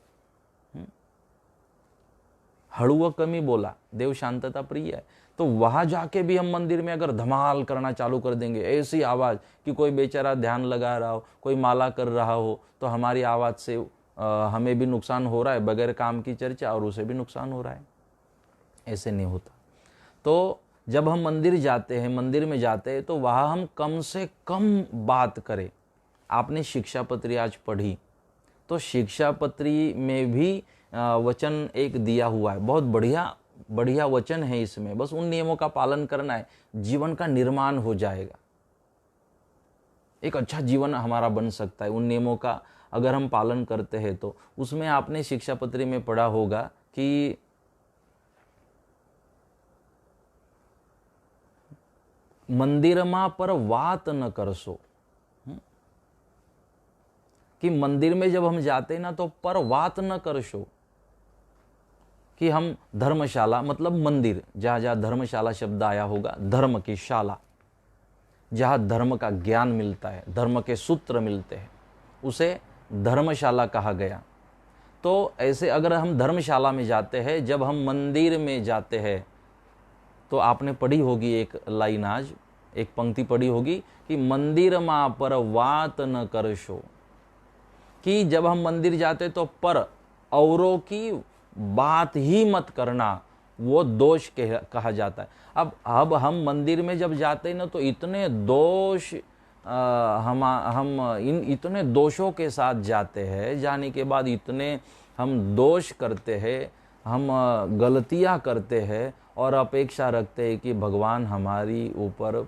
Speaker 1: हड़ू व कमी बोला, देव शांतता प्रिय है। तो वहां जाके भी हम मंदिर में अगर धमाल करना चालू कर देंगे, ऐसी आवाज कि कोई बेचारा ध्यान लगा रहा हो, कोई माला कर रहा हो, तो हमारी आवाज से हमें भी नुकसान हो रहा है, बगैर काम की चर्चा, और उसे भी नुकसान हो रहा है। ऐसे नहीं होता। तो जब हम मंदिर जाते हैं, मंदिर में जाते हैं, तो वहां हम कम से कम बात करें। आपने शिक्षापत्री आज पढ़ी, तो शिक्षापत्री में भी वचन एक दिया हुआ है, बहुत बढ़िया बढ़िया वचन है इसमें। बस उन नियमों का पालन करना है, जीवन का निर्माण हो जाएगा, एक अच्छा जीवन हमारा बन सकता है उन नियमों का अगर हम पालन करते हैं। तो उसमें आपने शिक्षापत्री में पढ़ा होगा कि मंदिरमा पर वात न करसो, कि मंदिर में जब हम जाते ना तो पर वात न करसो, कि हम धर्मशाला मतलब मंदिर, जहां जहां धर्मशाला शब्द आया होगा, धर्म की शाला, जहां धर्म का ज्ञान मिलता है, धर्म के सूत्र मिलते हैं, उसे धर्मशाला कहा गया। तो ऐसे अगर हम धर्मशाला में जाते हैं, जब हम मंदिर में जाते हैं, तो आपने पढ़ी होगी एक लाइन, आज एक पंक्ति पढ़ी होगी कि मंदिर मा पर वात न करशो, कि जब हम मंदिर जाते तो पर औरों की बात ही मत करना, वो दोष कहा जाता है। अब हम मंदिर में जब जाते हैं ना, तो इतने दोष हम इन इतने दोषों के साथ जाते हैं, जाने के बाद इतने हम दोष करते हैं, हम गलतियां करते हैं, और अपेक्षा रखते हैं कि भगवान हमारी ऊपर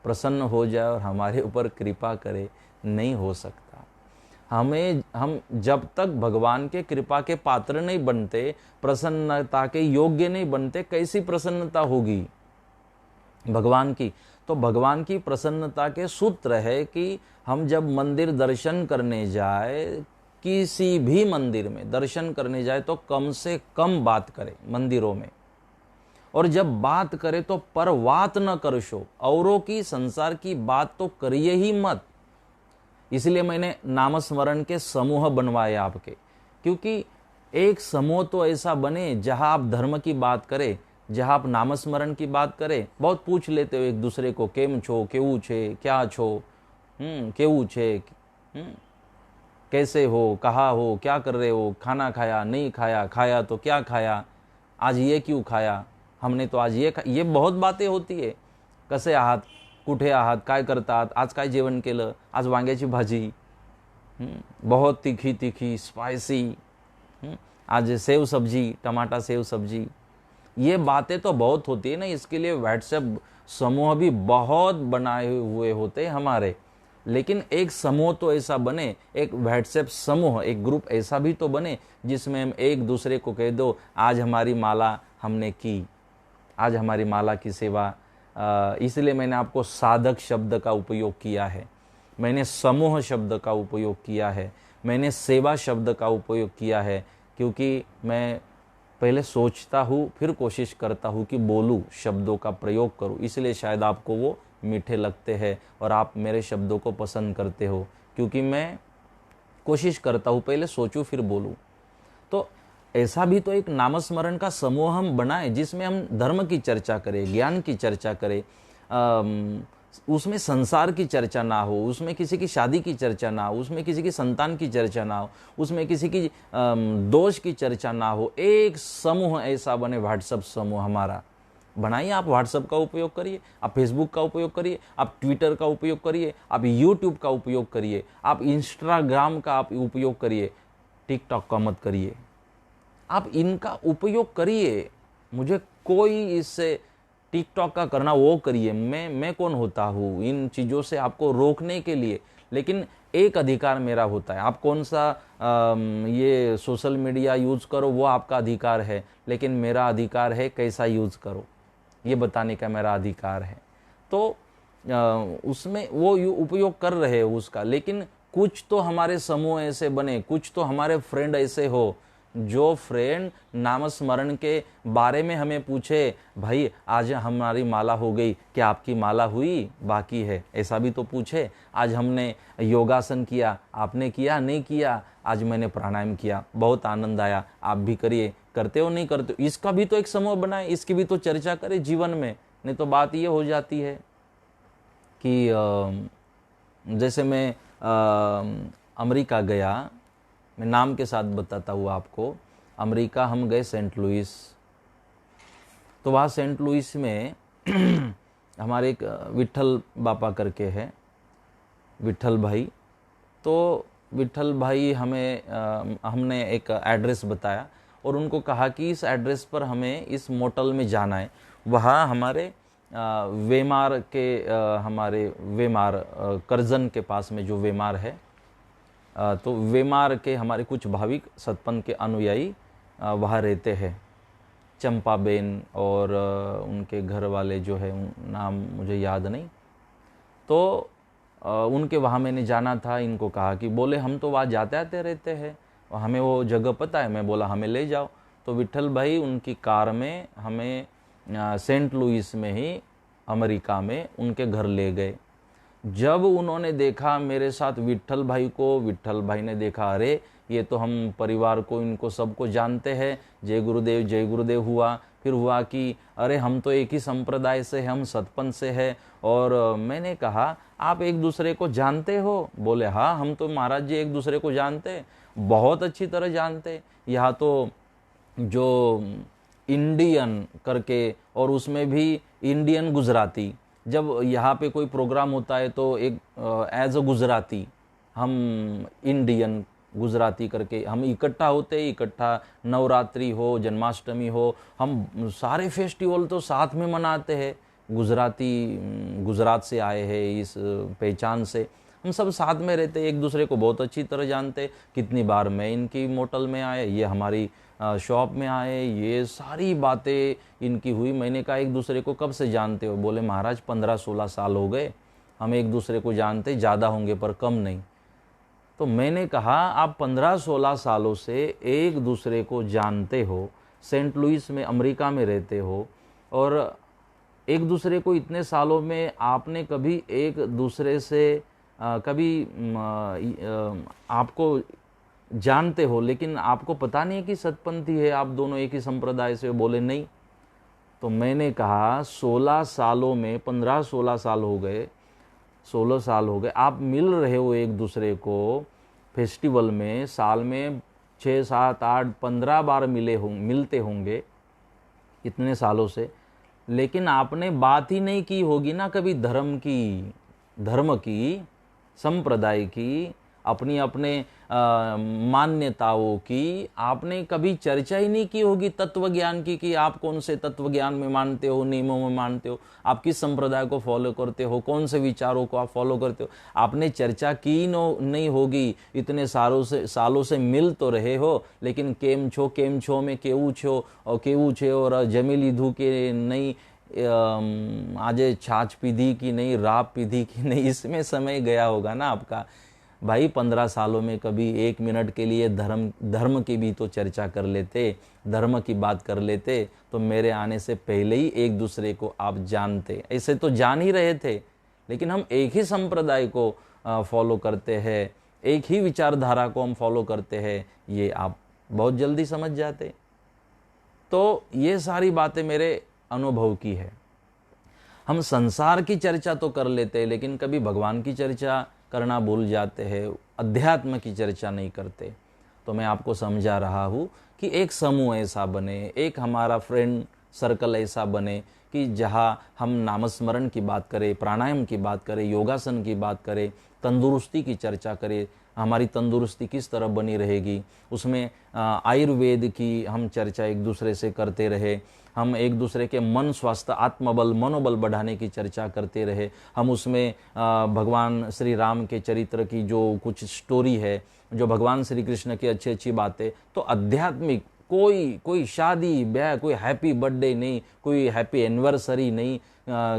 Speaker 1: प्रसन्न हो जाए और हमारे ऊपर कृपा करे। नहीं हो सकता। हम जब तक भगवान के कृपा के पात्र नहीं बनते, प्रसन्नता के योग्य नहीं बनते, कैसी प्रसन्नता होगी भगवान की। तो भगवान की प्रसन्नता के सूत्र है कि हम जब मंदिर दर्शन करने जाए, किसी भी मंदिर में दर्शन करने जाए, तो कम से कम बात करें मंदिरों में, और जब बात करे तो पर वात न करशो, औरों की संसार की बात तो करिए ही मत। इसलिए मैंने नामस्मरण के समूह बनवाए आपके, क्योंकि एक समूह तो ऐसा बने जहां आप धर्म की बात करें, जहां आप नामस्मरण की बात करें। बहुत पूछ लेते हो एक दूसरे को, केम छो, केवू छे, क्या छो, केवू छे, कैसे हो, कहाँ हो, क्या कर रहे हो, खाना खाया नहीं खाया, खाया तो क्या खाया, आज ये क्यों खाया, हमने तो आज ये बहुत बातें होती है। कसे आहात, कुठे आहात, काय करतात, आज काय जेवण केलं, आज वांग्याची भाजी, बहुत तीखी तीखी स्पाइसी, आज सेव सब्जी, टमाटा सेव सब्जी। ये बातें तो बहुत होती है ना। इसके लिए व्हाट्सएप समूह भी बहुत बनाए हुए होते हैं हमारे, लेकिन एक समूह तो ऐसा बने, एक व्हाट्सएप समूह, एक ग्रुप ऐसा भी तो बने जिसमें हम एक दूसरे को कह दो, आज हमारी माला हमने की, आज हमारी माला की सेवा। इसलिए मैंने आपको साधक शब्द का उपयोग किया है, मैंने समूह शब्द का उपयोग किया है, मैंने सेवा शब्द का उपयोग किया है, क्योंकि मैं पहले सोचता हूँ, फिर कोशिश करता हूँ कि बोलूँ, शब्दों का प्रयोग करूँ। इसलिए शायद आपको वो मीठे लगते हैं और आप मेरे शब्दों को पसंद करते हो, क्योंकि मैं कोशिश करता हूँ पहले सोचूं फिर बोलूं। तो ऐसा भी तो एक नामस्मरण का समूह हम बनाएं जिसमें हम धर्म की चर्चा करें, ज्ञान की चर्चा करें, उसमें संसार की चर्चा ना हो, उसमें किसी की शादी की चर्चा ना हो, उसमें किसी की संतान की चर्चा ना हो, उसमें किसी की दोष की चर्चा ना हो। एक समूह ऐसा बने, व्हाट्सएप समूह हमारा, बनाइए। आप व्हाट्सएप का उपयोग करिए, आप फेसबुक का उपयोग करिए, आप ट्विटर का उपयोग करिए, आप यूट्यूब का उपयोग करिए, आप इंस्टाग्राम का आप उपयोग करिए, टिकटॉक का मत करिए। आप इनका उपयोग करिए, मुझे कोई इससे टिकटॉक का करना वो करिए, मैं कौन होता हूँ इन चीज़ों से आपको रोकने के लिए। लेकिन एक अधिकार मेरा होता है, आप कौन सा ये सोशल मीडिया यूज़ करो वो आपका अधिकार है, लेकिन मेरा अधिकार है कैसा यूज़ करो ये बताने का मेरा अधिकार है। तो उसमें वो उपयोग कर रहे हो उसका, लेकिन कुछ तो हमारे समूह ऐसे बने, कुछ तो हमारे फ्रेंड ऐसे हो जो फ्रेंड नामस्मरण के बारे में हमें पूछे, भाई आज हमारी माला हो गई, क्या आपकी माला हुई, बाकी है, ऐसा भी तो पूछे। आज हमने योगासन किया, आपने किया नहीं किया, आज मैंने प्राणायाम किया, बहुत आनंद आया, आप भी करिए, करते हो नहीं करते हो, इसका भी तो एक समूह बनाए, इसकी भी तो चर्चा करें जीवन में। नहीं तो बात ये हो जाती है कि जैसे मैं अमेरिका गया, मैं नाम के साथ बताता हूँ आपको। अमेरिका हम गए सेंट लुइस, तो वहाँ सेंट लुइस में हमारे एक विट्ठल बापा करके है, विट्ठल भाई। तो विट्ठल भाई हमने एक एड्रेस बताया और उनको कहा कि इस एड्रेस पर हमें इस मोटल में जाना है। वहाँ हमारे वेमार के हमारे वेमार करजन के पास में जो वेमार है, तो वेमार के हमारे कुछ भाविक सतपंथ के अनुयायी वहाँ रहते हैं, चंपाबेन और उनके घर वाले जो है नाम मुझे याद नहीं। तो उनके वहाँ मैंने जाना था। इनको कहा कि बोले हम तो वहाँ जाते आते रहते हैं और हमें वो जगह पता है। मैं बोला हमें ले जाओ। तो विट्ठल भाई उनकी कार में हमें सेंट लुइस में ही अमेरिका में उनके घर ले गए। जब उन्होंने देखा मेरे साथ विट्ठल भाई को, विट्ठल भाई ने देखा अरे ये तो हम परिवार को इनको सबको जानते हैं, जय गुरुदेव हुआ। फिर हुआ कि अरे हम तो एक ही संप्रदाय से हैं, हम सतपंथ से हैं। और मैंने कहा आप एक दूसरे को जानते हो? बोले हाँ हम तो महाराज जी एक दूसरे को जानते, बहुत अच्छी तरह जानते। यहाँ तो जो इंडियन करके और उसमें भी इंडियन गुजराती, जब यहाँ पे कोई प्रोग्राम होता है तो एक एज अ गुजराती हम इंडियन गुजराती करके हम इकट्ठा होते हैं, इकट्ठा नवरात्रि हो, जन्माष्टमी हो, हम सारे फेस्टिवल तो साथ में मनाते हैं। गुजराती गुजरात से आए हैं, इस पहचान से हम सब साथ में रहते, एक दूसरे को बहुत अच्छी तरह जानते। कितनी बार मैं इनकी मोटल में आए, ये हमारी शॉप में आए, ये सारी बातें इनकी हुई। मैंने कहा एक दूसरे को कब से जानते हो? बोले महाराज 15-16 साल हो गए हम एक दूसरे को जानते, ज़्यादा होंगे पर कम नहीं। तो मैंने कहा आप 15-16 सालों से एक दूसरे को जानते हो, सेंट लुइस में अमेरिका में रहते हो, और एक दूसरे को इतने सालों में आपने कभी एक दूसरे से आपको जानते हो, लेकिन आपको पता नहीं है कि सतपंथी है, आप दोनों एक ही संप्रदाय से? बोले नहीं। तो मैंने कहा 16 सालों में 15-16 साल हो गए, 16 साल हो गए, आप मिल रहे हो एक दूसरे को फेस्टिवल में, साल में 6, 7, 8, 15 बार मिलते होंगे इतने सालों से, लेकिन आपने बात ही नहीं की होगी ना कभी धर्म की, संप्रदाय की, अपनी अपने मान्यताओं की आपने कभी चर्चा ही नहीं की होगी, तत्व ज्ञान की, कि आप कौन से तत्व ज्ञान में मानते हो, नियमों में मानते हो, आप किस संप्रदाय को फॉलो करते हो, कौन से विचारों को आप फॉलो करते हो, आपने चर्चा की नहीं होगी। इतने सालों से मिल तो रहे हो, लेकिन केम छो में केवू छे और जमी लीधू के नहीं, आजे छाछ पीधी की नहीं, राब पीधी की नहीं, इसमें समय गया होगा ना आपका। भाई 15 सालों में कभी 1 मिनट के लिए धर्म की भी तो चर्चा कर लेते, धर्म की बात कर लेते, तो मेरे आने से पहले ही एक दूसरे को आप जानते। ऐसे तो जान ही रहे थे, लेकिन हम एक ही संप्रदाय को फॉलो करते हैं, एक ही विचारधारा को हम फॉलो करते हैं, ये आप बहुत जल्दी समझ जाते। तो ये सारी बातें मेरे अनुभव की है। हम संसार की चर्चा तो कर लेते हैं, लेकिन कभी भगवान की चर्चा करना भूल जाते हैं, अध्यात्म की चर्चा नहीं करते। तो मैं आपको समझा रहा हूँ कि एक समूह ऐसा बने, एक हमारा फ्रेंड सर्कल ऐसा बने कि जहाँ हम नामस्मरण की बात करें, प्राणायाम की बात करें, योगासन की बात करें, तंदुरुस्ती की चर्चा करें, हमारी तंदुरुस्ती किस तरह बनी रहेगी, उसमें आयुर्वेद की हम चर्चा एक दूसरे से करते रहे, हम एक दूसरे के मन स्वास्थ्य आत्मबल मनोबल बढ़ाने की चर्चा करते रहे, हम उसमें भगवान श्री राम के चरित्र की जो कुछ स्टोरी है, जो भगवान श्री कृष्ण की अच्छी अच्छी बातें, तो आध्यात्मिक कोई शादी ब्याह, कोई हैप्पी बर्थडे नहीं, कोई हैप्पी एनिवर्सरी नहीं,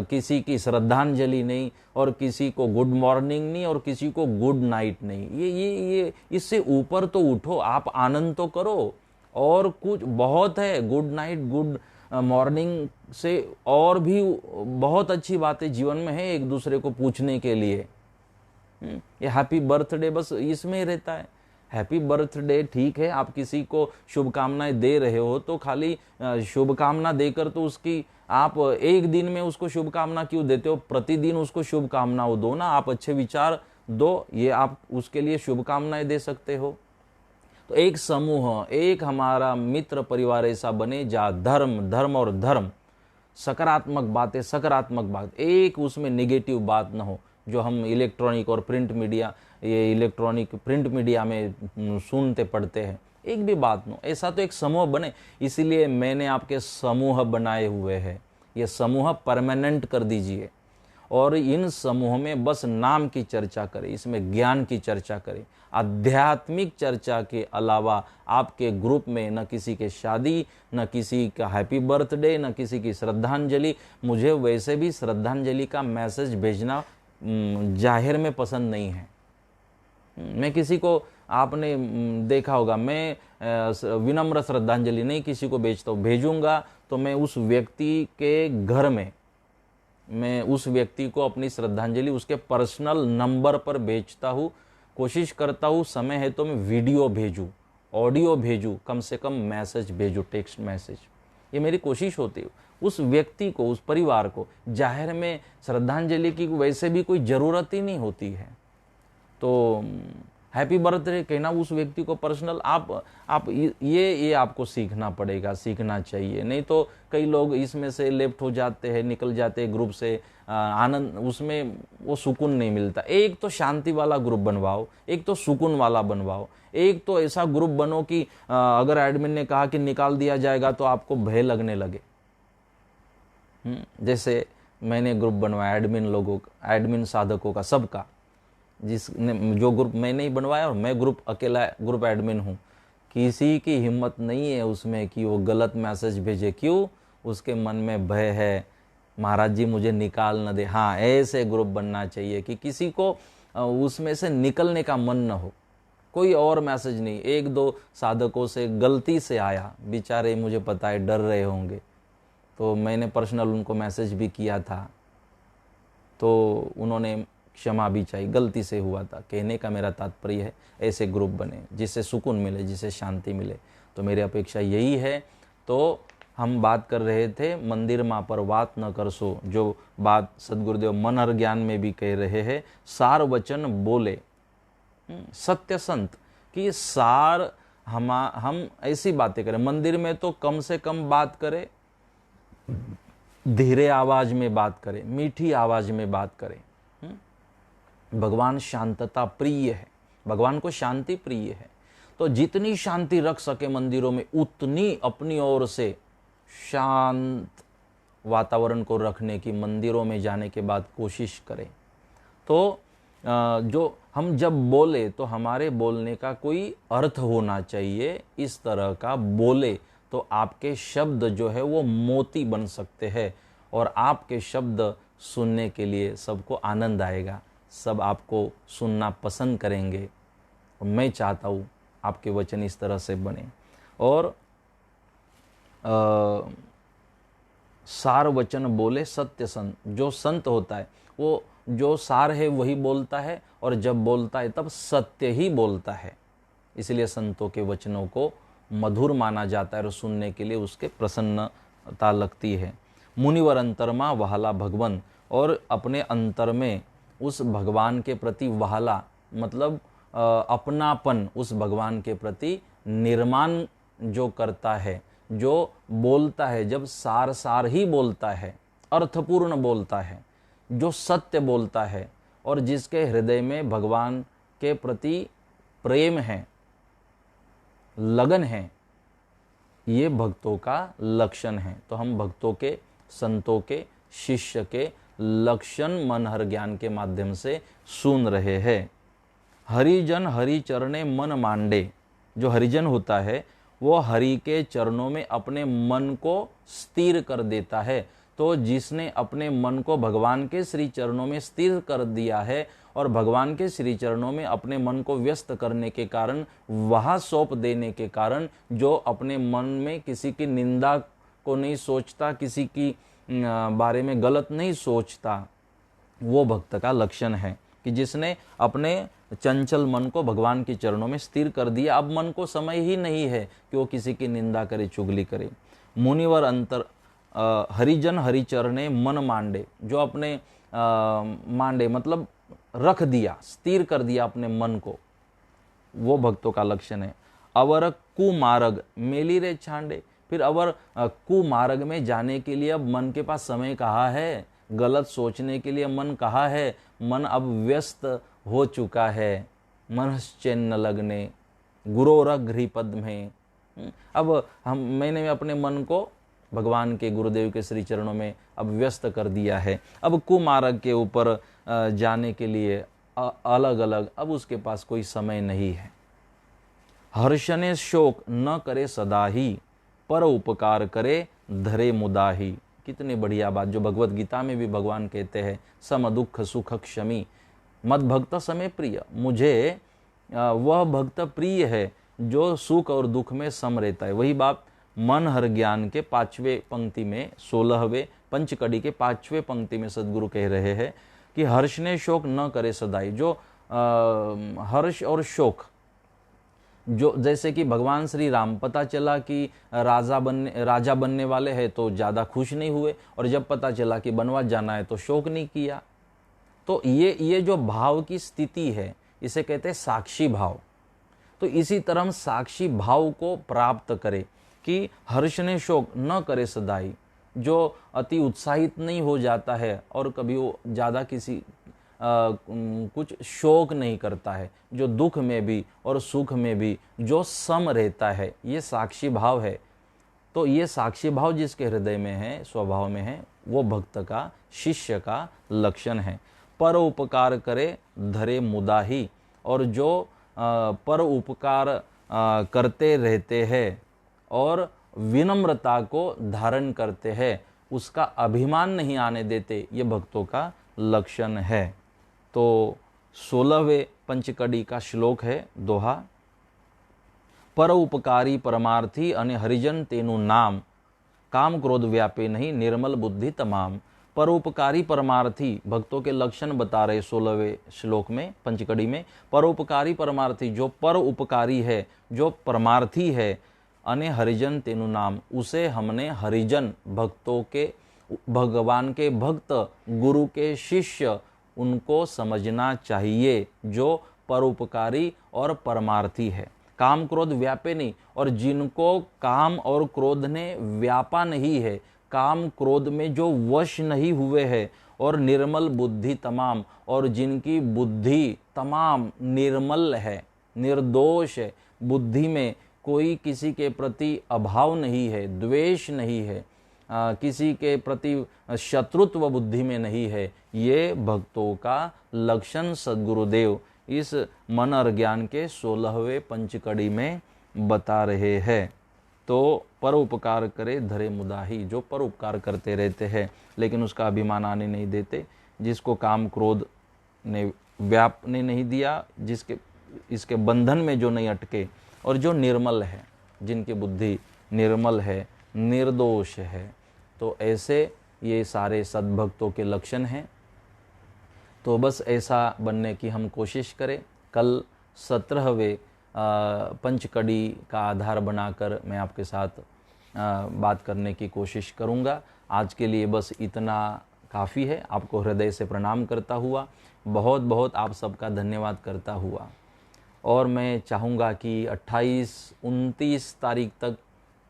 Speaker 1: किसी की श्रद्धांजलि नहीं, और किसी को गुड मॉर्निंग नहीं, और किसी को गुड नाइट नहीं। ये इससे ऊपर तो उठो, आप आनंद तो करो। और कुछ बहुत है, गुड नाइट गुड मॉर्निंग से और भी बहुत अच्छी बातें जीवन में है एक दूसरे को पूछने के लिए। ये हैप्पी बर्थडे बस इसमें ही रहता है। हैप्पी बर्थडे ठीक है, आप किसी को शुभकामनाएं दे रहे हो तो खाली शुभकामना देकर तो उसकी आप एक दिन में उसको शुभकामना क्यों देते हो? प्रतिदिन उसको शुभकामनाओं दो ना, आप अच्छे विचार दो, ये आप उसके लिए शुभकामनाएं दे सकते हो। तो एक समूह, एक हमारा मित्र परिवार ऐसा बने जहाँ धर्म और धर्म, सकारात्मक बातें, सकारात्मक बात, एक उसमें नेगेटिव बात ना हो जो हम इलेक्ट्रॉनिक और प्रिंट मीडिया, ये इलेक्ट्रॉनिक प्रिंट मीडिया में सुनते पढ़ते हैं, एक भी बात ना, ऐसा तो एक समूह बने। इसीलिए मैंने आपके समूह बनाए हुए हैं, ये समूह परमानेंट कर दीजिए, और इन समूह में बस नाम की चर्चा करें, इसमें ज्ञान की चर्चा करें। आध्यात्मिक चर्चा के अलावा आपके ग्रुप में न किसी के शादी, न किसी का हैप्पी बर्थडे, न किसी की श्रद्धांजलि। मुझे वैसे भी श्रद्धांजलि का मैसेज भेजना जाहिर में पसंद नहीं है। मैं किसी को, आपने देखा होगा, मैं विनम्र श्रद्धांजलि नहीं किसी को भेजता हूँ। भेजूंगा तो मैं उस व्यक्ति के घर में, मैं उस व्यक्ति को अपनी श्रद्धांजलि उसके पर्सनल नंबर पर भेजता हूँ। कोशिश करता हूँ समय है तो मैं वीडियो भेजूँ, ऑडियो भेजूँ, कम से कम मैसेज भेजूँ, टेक्स्ट मैसेज। ये मेरी कोशिश होती है उस व्यक्ति को, उस परिवार को। जाहिर में श्रद्धांजलि की वैसे भी कोई ज़रूरत ही नहीं होती है, तो हैप्पी बर्थडे कहना उस व्यक्ति को पर्सनल, आप ये आपको सीखना पड़ेगा, सीखना चाहिए। नहीं तो कई लोग इसमें से लेफ्ट हो जाते हैं, निकल जाते हैं ग्रुप से, आनंद उसमें वो सुकून नहीं मिलता। एक तो शांति वाला ग्रुप बनवाओ, एक तो सुकून वाला बनवाओ, एक तो ऐसा ग्रुप बनो कि अगर एडमिन ने कहा कि निकाल दिया जाएगा तो आपको भय लगने लगे। जैसे मैंने ग्रुप बनवाया एडमिन लोगों का, एडमिन साधकों का, सबका, जिसने जो ग्रुप मैंने ही बनवाया, और मैं ग्रुप अकेला ग्रुप एडमिन हूँ। किसी की हिम्मत नहीं है उसमें कि वो गलत मैसेज भेजे। क्यों? उसके मन में भय है, महाराज जी मुझे निकाल न दे। हाँ, ऐसे ग्रुप बनना चाहिए कि किसी को उसमें से निकलने का मन न हो। कोई और मैसेज नहीं। एक दो साधकों से गलती से आया, बेचारे मुझे पता है डर रहे होंगे, तो मैंने पर्सनल उनको मैसेज भी किया था, तो उन्होंने क्षमा भी चाहिए, गलती से हुआ था। कहने का मेरा तात्पर्य है ऐसे ग्रुप बने जिससे सुकून मिले, जिससे शांति मिले। तो मेरी अपेक्षा यही है। तो हम बात कर रहे थे मंदिर माँ पर बात न कर सो, जो बात सदगुरुदेव मन हर ज्ञान में भी कह रहे हैं, सार वचन बोले सत्य संत, कि सार हम ऐसी बातें करें। मंदिर में तो कम से कम बात करें, धीरे आवाज में बात करें, मीठी आवाज में बात करें। भगवान शांतता प्रिय है, भगवान को शांति प्रिय है। तो जितनी शांति रख सके मंदिरों में, उतनी अपनी ओर से शांत वातावरण को रखने की मंदिरों में जाने के बाद कोशिश करें। तो जो हम जब बोले तो हमारे बोलने का कोई अर्थ होना चाहिए। इस तरह का बोले तो आपके शब्द जो है वो मोती बन सकते हैं, और आपके शब्द सुनने के लिए सबको आनंद आएगा, सब आपको सुनना पसंद करेंगे। मैं चाहता हूँ आपके वचन इस तरह से बने। और सार वचन बोले सत्य संत, जो संत होता है वो जो सार है वही बोलता है, और जब बोलता है तब सत्य ही बोलता है। इसलिए संतों के वचनों को मधुर माना जाता है और सुनने के लिए उसके प्रसन्नता लगती है। मुनिवर अंतरमा वहाला भगवन, और अपने अंतर में उस भगवान के प्रति वहाला मतलब अपनापन, उस भगवान के प्रति निर्माण जो करता है, जो बोलता है, जब सार सार ही बोलता है, अर्थपूर्ण बोलता है, जो सत्य बोलता है और जिसके हृदय में भगवान के प्रति प्रेम है, लगन है, ये भक्तों का लक्षण है। तो हम भक्तों के, संतों के, शिष्य के लक्षण मनहर ज्ञान के माध्यम से सुन रहे हैं। हरिजन हरि चरणे मन मांडे, जो हरिजन होता है वो हरि के चरणों में अपने मन को स्थिर कर देता है। तो जिसने अपने मन को भगवान के श्री चरणों में स्थिर कर दिया है और भगवान के श्री चरणों में अपने मन को व्यस्त करने के कारण, वहाँ सौंप देने के कारण, जो अपने मन में किसी की निंदा को नहीं सोचता, किसी की बारे में गलत नहीं सोचता, वो भक्त का लक्षण है कि जिसने अपने चंचल मन को भगवान के चरणों में स्थिर कर दिया। अब मन को समय ही नहीं है कि वो किसी की निंदा करे, चुगली करे। मुनिवर अंतर हरिजन हरिचरणे मन मांडे, जो अपने मांडे मतलब रख दिया, स्थिर कर दिया अपने मन को, वो भक्तों का लक्षण है। अवर कुमार्ग मेली रे छांडे, फिर अवर कुमार्ग में जाने के लिए अब मन के पास समय कहाँ है, गलत सोचने के लिए मन कहाँ है, मन अब व्यस्त हो चुका है। मनश्चेन्न लगने गुरोरघ्रि पद में, अब मैंने अपने मन को भगवान के, गुरुदेव के श्री चरणों में अब व्यस्त कर दिया है। अब कुमार्ग के ऊपर जाने के लिए अलग अलग अब उसके पास कोई समय नहीं है। हर्षने शोक न करे सदाही, पर उपकार करे धरे मुदाही। कितनी बढ़िया बात, जो भगवत गीता में भी भगवान कहते हैं, सम दुख सुख क्षमी मद भक्त समय प्रिय। मुझे वह भक्त प्रिय है जो सुख और दुख में सम रहता है। वही बात मनहर ज्ञान के 5वें पंक्ति में, 16वें पंचकड़ी के 5वें पंक्ति में सदगुरु कह रहे हैं कि हर्ष ने शोक न करे सदाई। जो हर्ष और शोक, जो जैसे कि भगवान श्री राम, पता चला कि राजा बनने वाले हैं तो ज़्यादा खुश नहीं हुए, और जब पता चला कि बनवास जाना है तो शोक नहीं किया। तो ये जो भाव की स्थिति है, इसे कहते हैं साक्षी भाव। तो इसी तरह हम साक्षी भाव को प्राप्त करें कि हर्ष ने शोक न करे सदाई, जो अति उत्साहित नहीं हो जाता है और कभी वो ज़्यादा किसी कुछ शोक नहीं करता है, जो दुख में भी और सुख में भी जो सम रहता है, ये साक्षी भाव है। तो ये साक्षी भाव जिसके हृदय में है, स्वभाव में है, वो भक्त का, शिष्य का लक्षण है। पर उपकार करे धरे मुदाही, और जो पर उपकार करते रहते हैं और विनम्रता को धारण करते हैं, उसका अभिमान नहीं आने देते, ये भक्तों का लक्षण है। तो 16वें पंचकड़ी का श्लोक है, दोहा। पर उपकारी परमार्थी अने हरिजन तेनु नाम, काम क्रोध व्यापे नहीं निर्मल बुद्धि तमाम। परोपकारी परमार्थी भक्तों के लक्षण बता रहे 16वें श्लोक में, पंचकड़ी में। परोपकारी परमार्थी, जो पर उपकारी है, जो परमार्थी है, अने हरिजन तेनु नाम, उसे हमने हरिजन, भक्तों के, भगवान के भक्त, गुरु के शिष्य, उनको समझना चाहिए, जो परोपकारी और परमार्थी है। काम क्रोध व्यापे नहीं, और जिनको काम और क्रोध ने व्यापा नहीं है, काम क्रोध में जो वश नहीं हुए हैं, और निर्मल बुद्धि तमाम, और जिनकी बुद्धि तमाम निर्मल है, निर्दोष है, बुद्धि में कोई किसी के प्रति अभाव नहीं है, द्वेष नहीं है, किसी के प्रति शत्रुत्व बुद्धि में नहीं है, ये भक्तों का लक्षण सद्गुरुदेव इस मनहर ज्ञान के 16वें पंचकड़ी में बता रहे हैं। तो परोपकार करे धरे मुदाही, जो परोपकार करते रहते हैं लेकिन उसका अभिमान आने नहीं देते, जिसको काम क्रोध ने व्यापने नहीं दिया, जिसके इसके बंधन में जो नहीं अटके, और जो निर्मल है, जिनकी बुद्धि निर्मल है, निर्दोष है, तो ऐसे ये सारे सद्भक्तों के लक्षण हैं। तो बस ऐसा बनने की हम कोशिश करें। कल 17वें पंचकड़ी का आधार बनाकर मैं आपके साथ बात करने की कोशिश करूंगा। आज के लिए बस इतना काफ़ी है। आपको हृदय से प्रणाम करता हुआ, बहुत बहुत आप सबका धन्यवाद करता हुआ, और मैं चाहूँगा कि 28-29 तारीख तक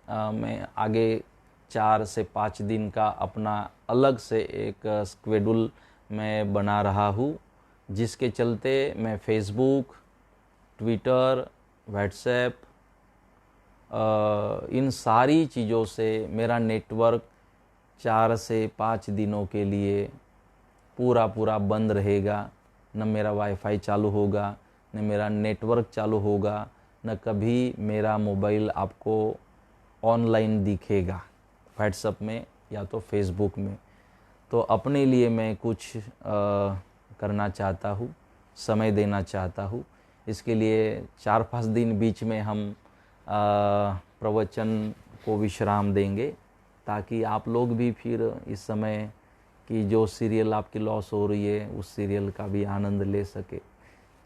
Speaker 1: मैं आगे 4 से 5 दिन का अपना अलग से एक शेड्यूल मैं बना रहा हूँ, जिसके चलते मैं फेसबुक, ट्विटर, व्हाट्सएप, इन सारी चीज़ों से मेरा नेटवर्क 4 से 5 दिनों के लिए पूरा बंद रहेगा। न मेरा वाईफाई चालू होगा, न मेरा नेटवर्क चालू होगा, न कभी मेरा मोबाइल आपको ऑनलाइन दिखेगा व्हाट्सएप में या तो फेसबुक में। तो अपने लिए मैं कुछ करना चाहता हूँ, समय देना चाहता हूँ। इसके लिए 4-5 दिन बीच में हम प्रवचन को विश्राम देंगे, ताकि आप लोग भी फिर इस समय की जो सीरियल आपकी लॉस हो रही है उस सीरियल का भी आनंद ले सके।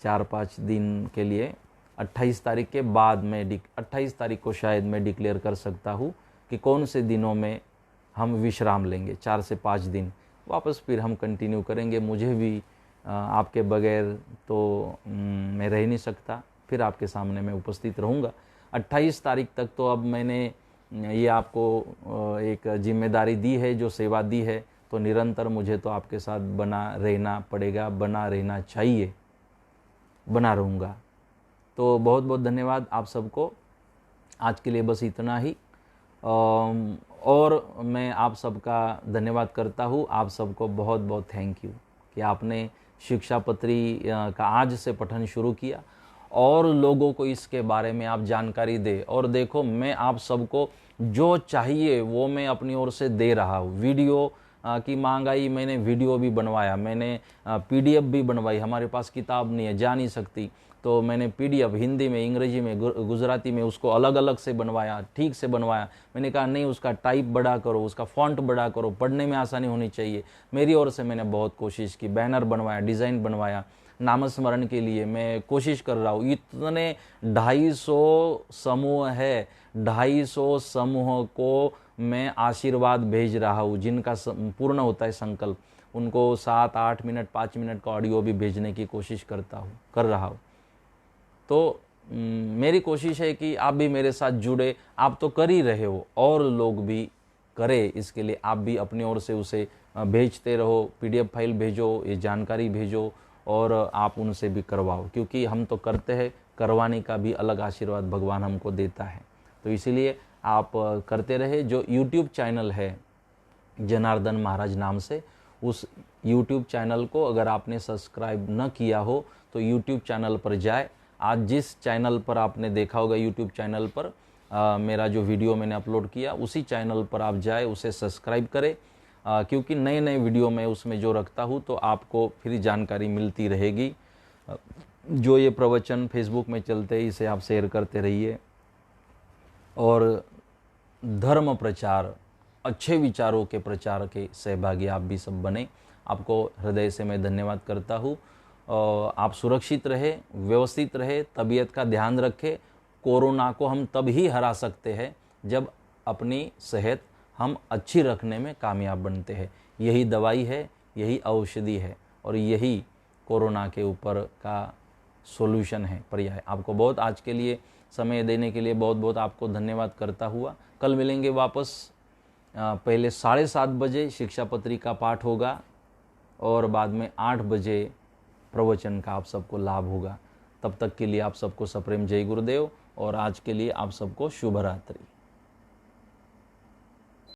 Speaker 1: 4-5 दिन के लिए 28 तारीख के बाद में 28 तारीख को शायद मैं डिक्लेयर कर सकता हूँ कि कौन से दिनों में हम विश्राम लेंगे। 4 से 5 दिन वापस फिर हम कंटिन्यू करेंगे। मुझे भी आपके बगैर तो मैं रह नहीं सकता, फिर आपके सामने मैं उपस्थित रहूँगा। 28 तारीख तक तो अब मैंने ये आपको एक जिम्मेदारी दी है, जो सेवा दी है, तो निरंतर मुझे तो आपके साथ बना रहना पड़ेगा, बना रहना चाहिए, बना रहूँगा। तो बहुत बहुत धन्यवाद आप सबको। आज के लिए बस इतना ही। और मैं आप सबका धन्यवाद करता हूँ। आप सबको बहुत बहुत थैंक यू कि आपने शिक्षापत्री का आज से पठन शुरू किया और लोगों को इसके बारे में आप जानकारी दे। और देखो, मैं आप सबको जो चाहिए वो मैं अपनी ओर से दे रहा हूँ। वीडियो की मांग आई, मैंने वीडियो भी बनवाया, मैंने PDF भी बनवाई। हमारे पास किताब नहीं है, जा नहीं सकती, तो मैंने PDF हिंदी में, अंग्रेजी में, गुजराती में उसको अलग अलग से बनवाया, ठीक से बनवाया। मैंने कहा नहीं, उसका टाइप बड़ा करो, उसका फॉन्ट बड़ा करो, पढ़ने में आसानी होनी चाहिए। मेरी ओर से मैंने बहुत कोशिश की, बैनर बनवाया, डिज़ाइन बनवाया। नामस्मरण के लिए मैं कोशिश कर रहा हूँ। इतने 250 समूह है, 250 समूह को मैं आशीर्वाद भेज रहा हूँ, जिनका पूर्ण होता है संकल्प, उनको 7-8 मिनट 5 मिनट का ऑडियो भी भेजने की कोशिश कर रहा हूँ। तो मेरी कोशिश है कि आप भी मेरे साथ जुड़े। आप तो कर ही रहे हो, और लोग भी करें। इसके लिए आप भी अपनी ओर से उसे भेजते रहो, PDF फाइल भेजो, ये जानकारी भेजो, और आप उनसे भी करवाओ, क्योंकि हम तो करते हैं, करवाने का भी अलग आशीर्वाद भगवान हमको देता है। तो इसीलिए आप करते रहे। जो YouTube चैनल है जनार्दन महाराज नाम से, उस YouTube चैनल को अगर आपने सब्सक्राइब न किया हो तो YouTube चैनल पर जाए। आज जिस चैनल पर आपने देखा होगा YouTube चैनल पर मेरा जो वीडियो मैंने अपलोड किया, उसी चैनल पर आप जाए, उसे सब्सक्राइब करें, क्योंकि नए नए वीडियो मैं उसमें जो रखता हूँ तो आपको फिर जानकारी मिलती रहेगी। जो ये प्रवचन फेसबुक में चलते हैं, इसे आप शेयर करते रहिए। और धर्म प्रचार, अच्छे विचारों के प्रचार के सहभागी आप भी सब बने। आपको हृदय से मैं धन्यवाद करता हूँ। आप सुरक्षित रहे, व्यवस्थित रहे, तबीयत का ध्यान रखें। कोरोना को हम तब ही हरा सकते हैं जब अपनी सेहत हम अच्छी रखने में कामयाब बनते हैं। यही दवाई है, यही औषधि है, और यही कोरोना के ऊपर का सॉल्यूशन है, पर्याय। आपको बहुत आज के लिए समय देने के लिए बहुत बहुत आपको धन्यवाद करता हुआ, कल मिलेंगे वापस। पहले 7:30 बजे शिक्षापत्री का पाठ होगा, और बाद में 8 बजे प्रवचन का आप सबको लाभ होगा। तब तक के लिए आप सबको सप्रेम जय गुरुदेव, और आज के लिए आप सबको शुभ रात्रि।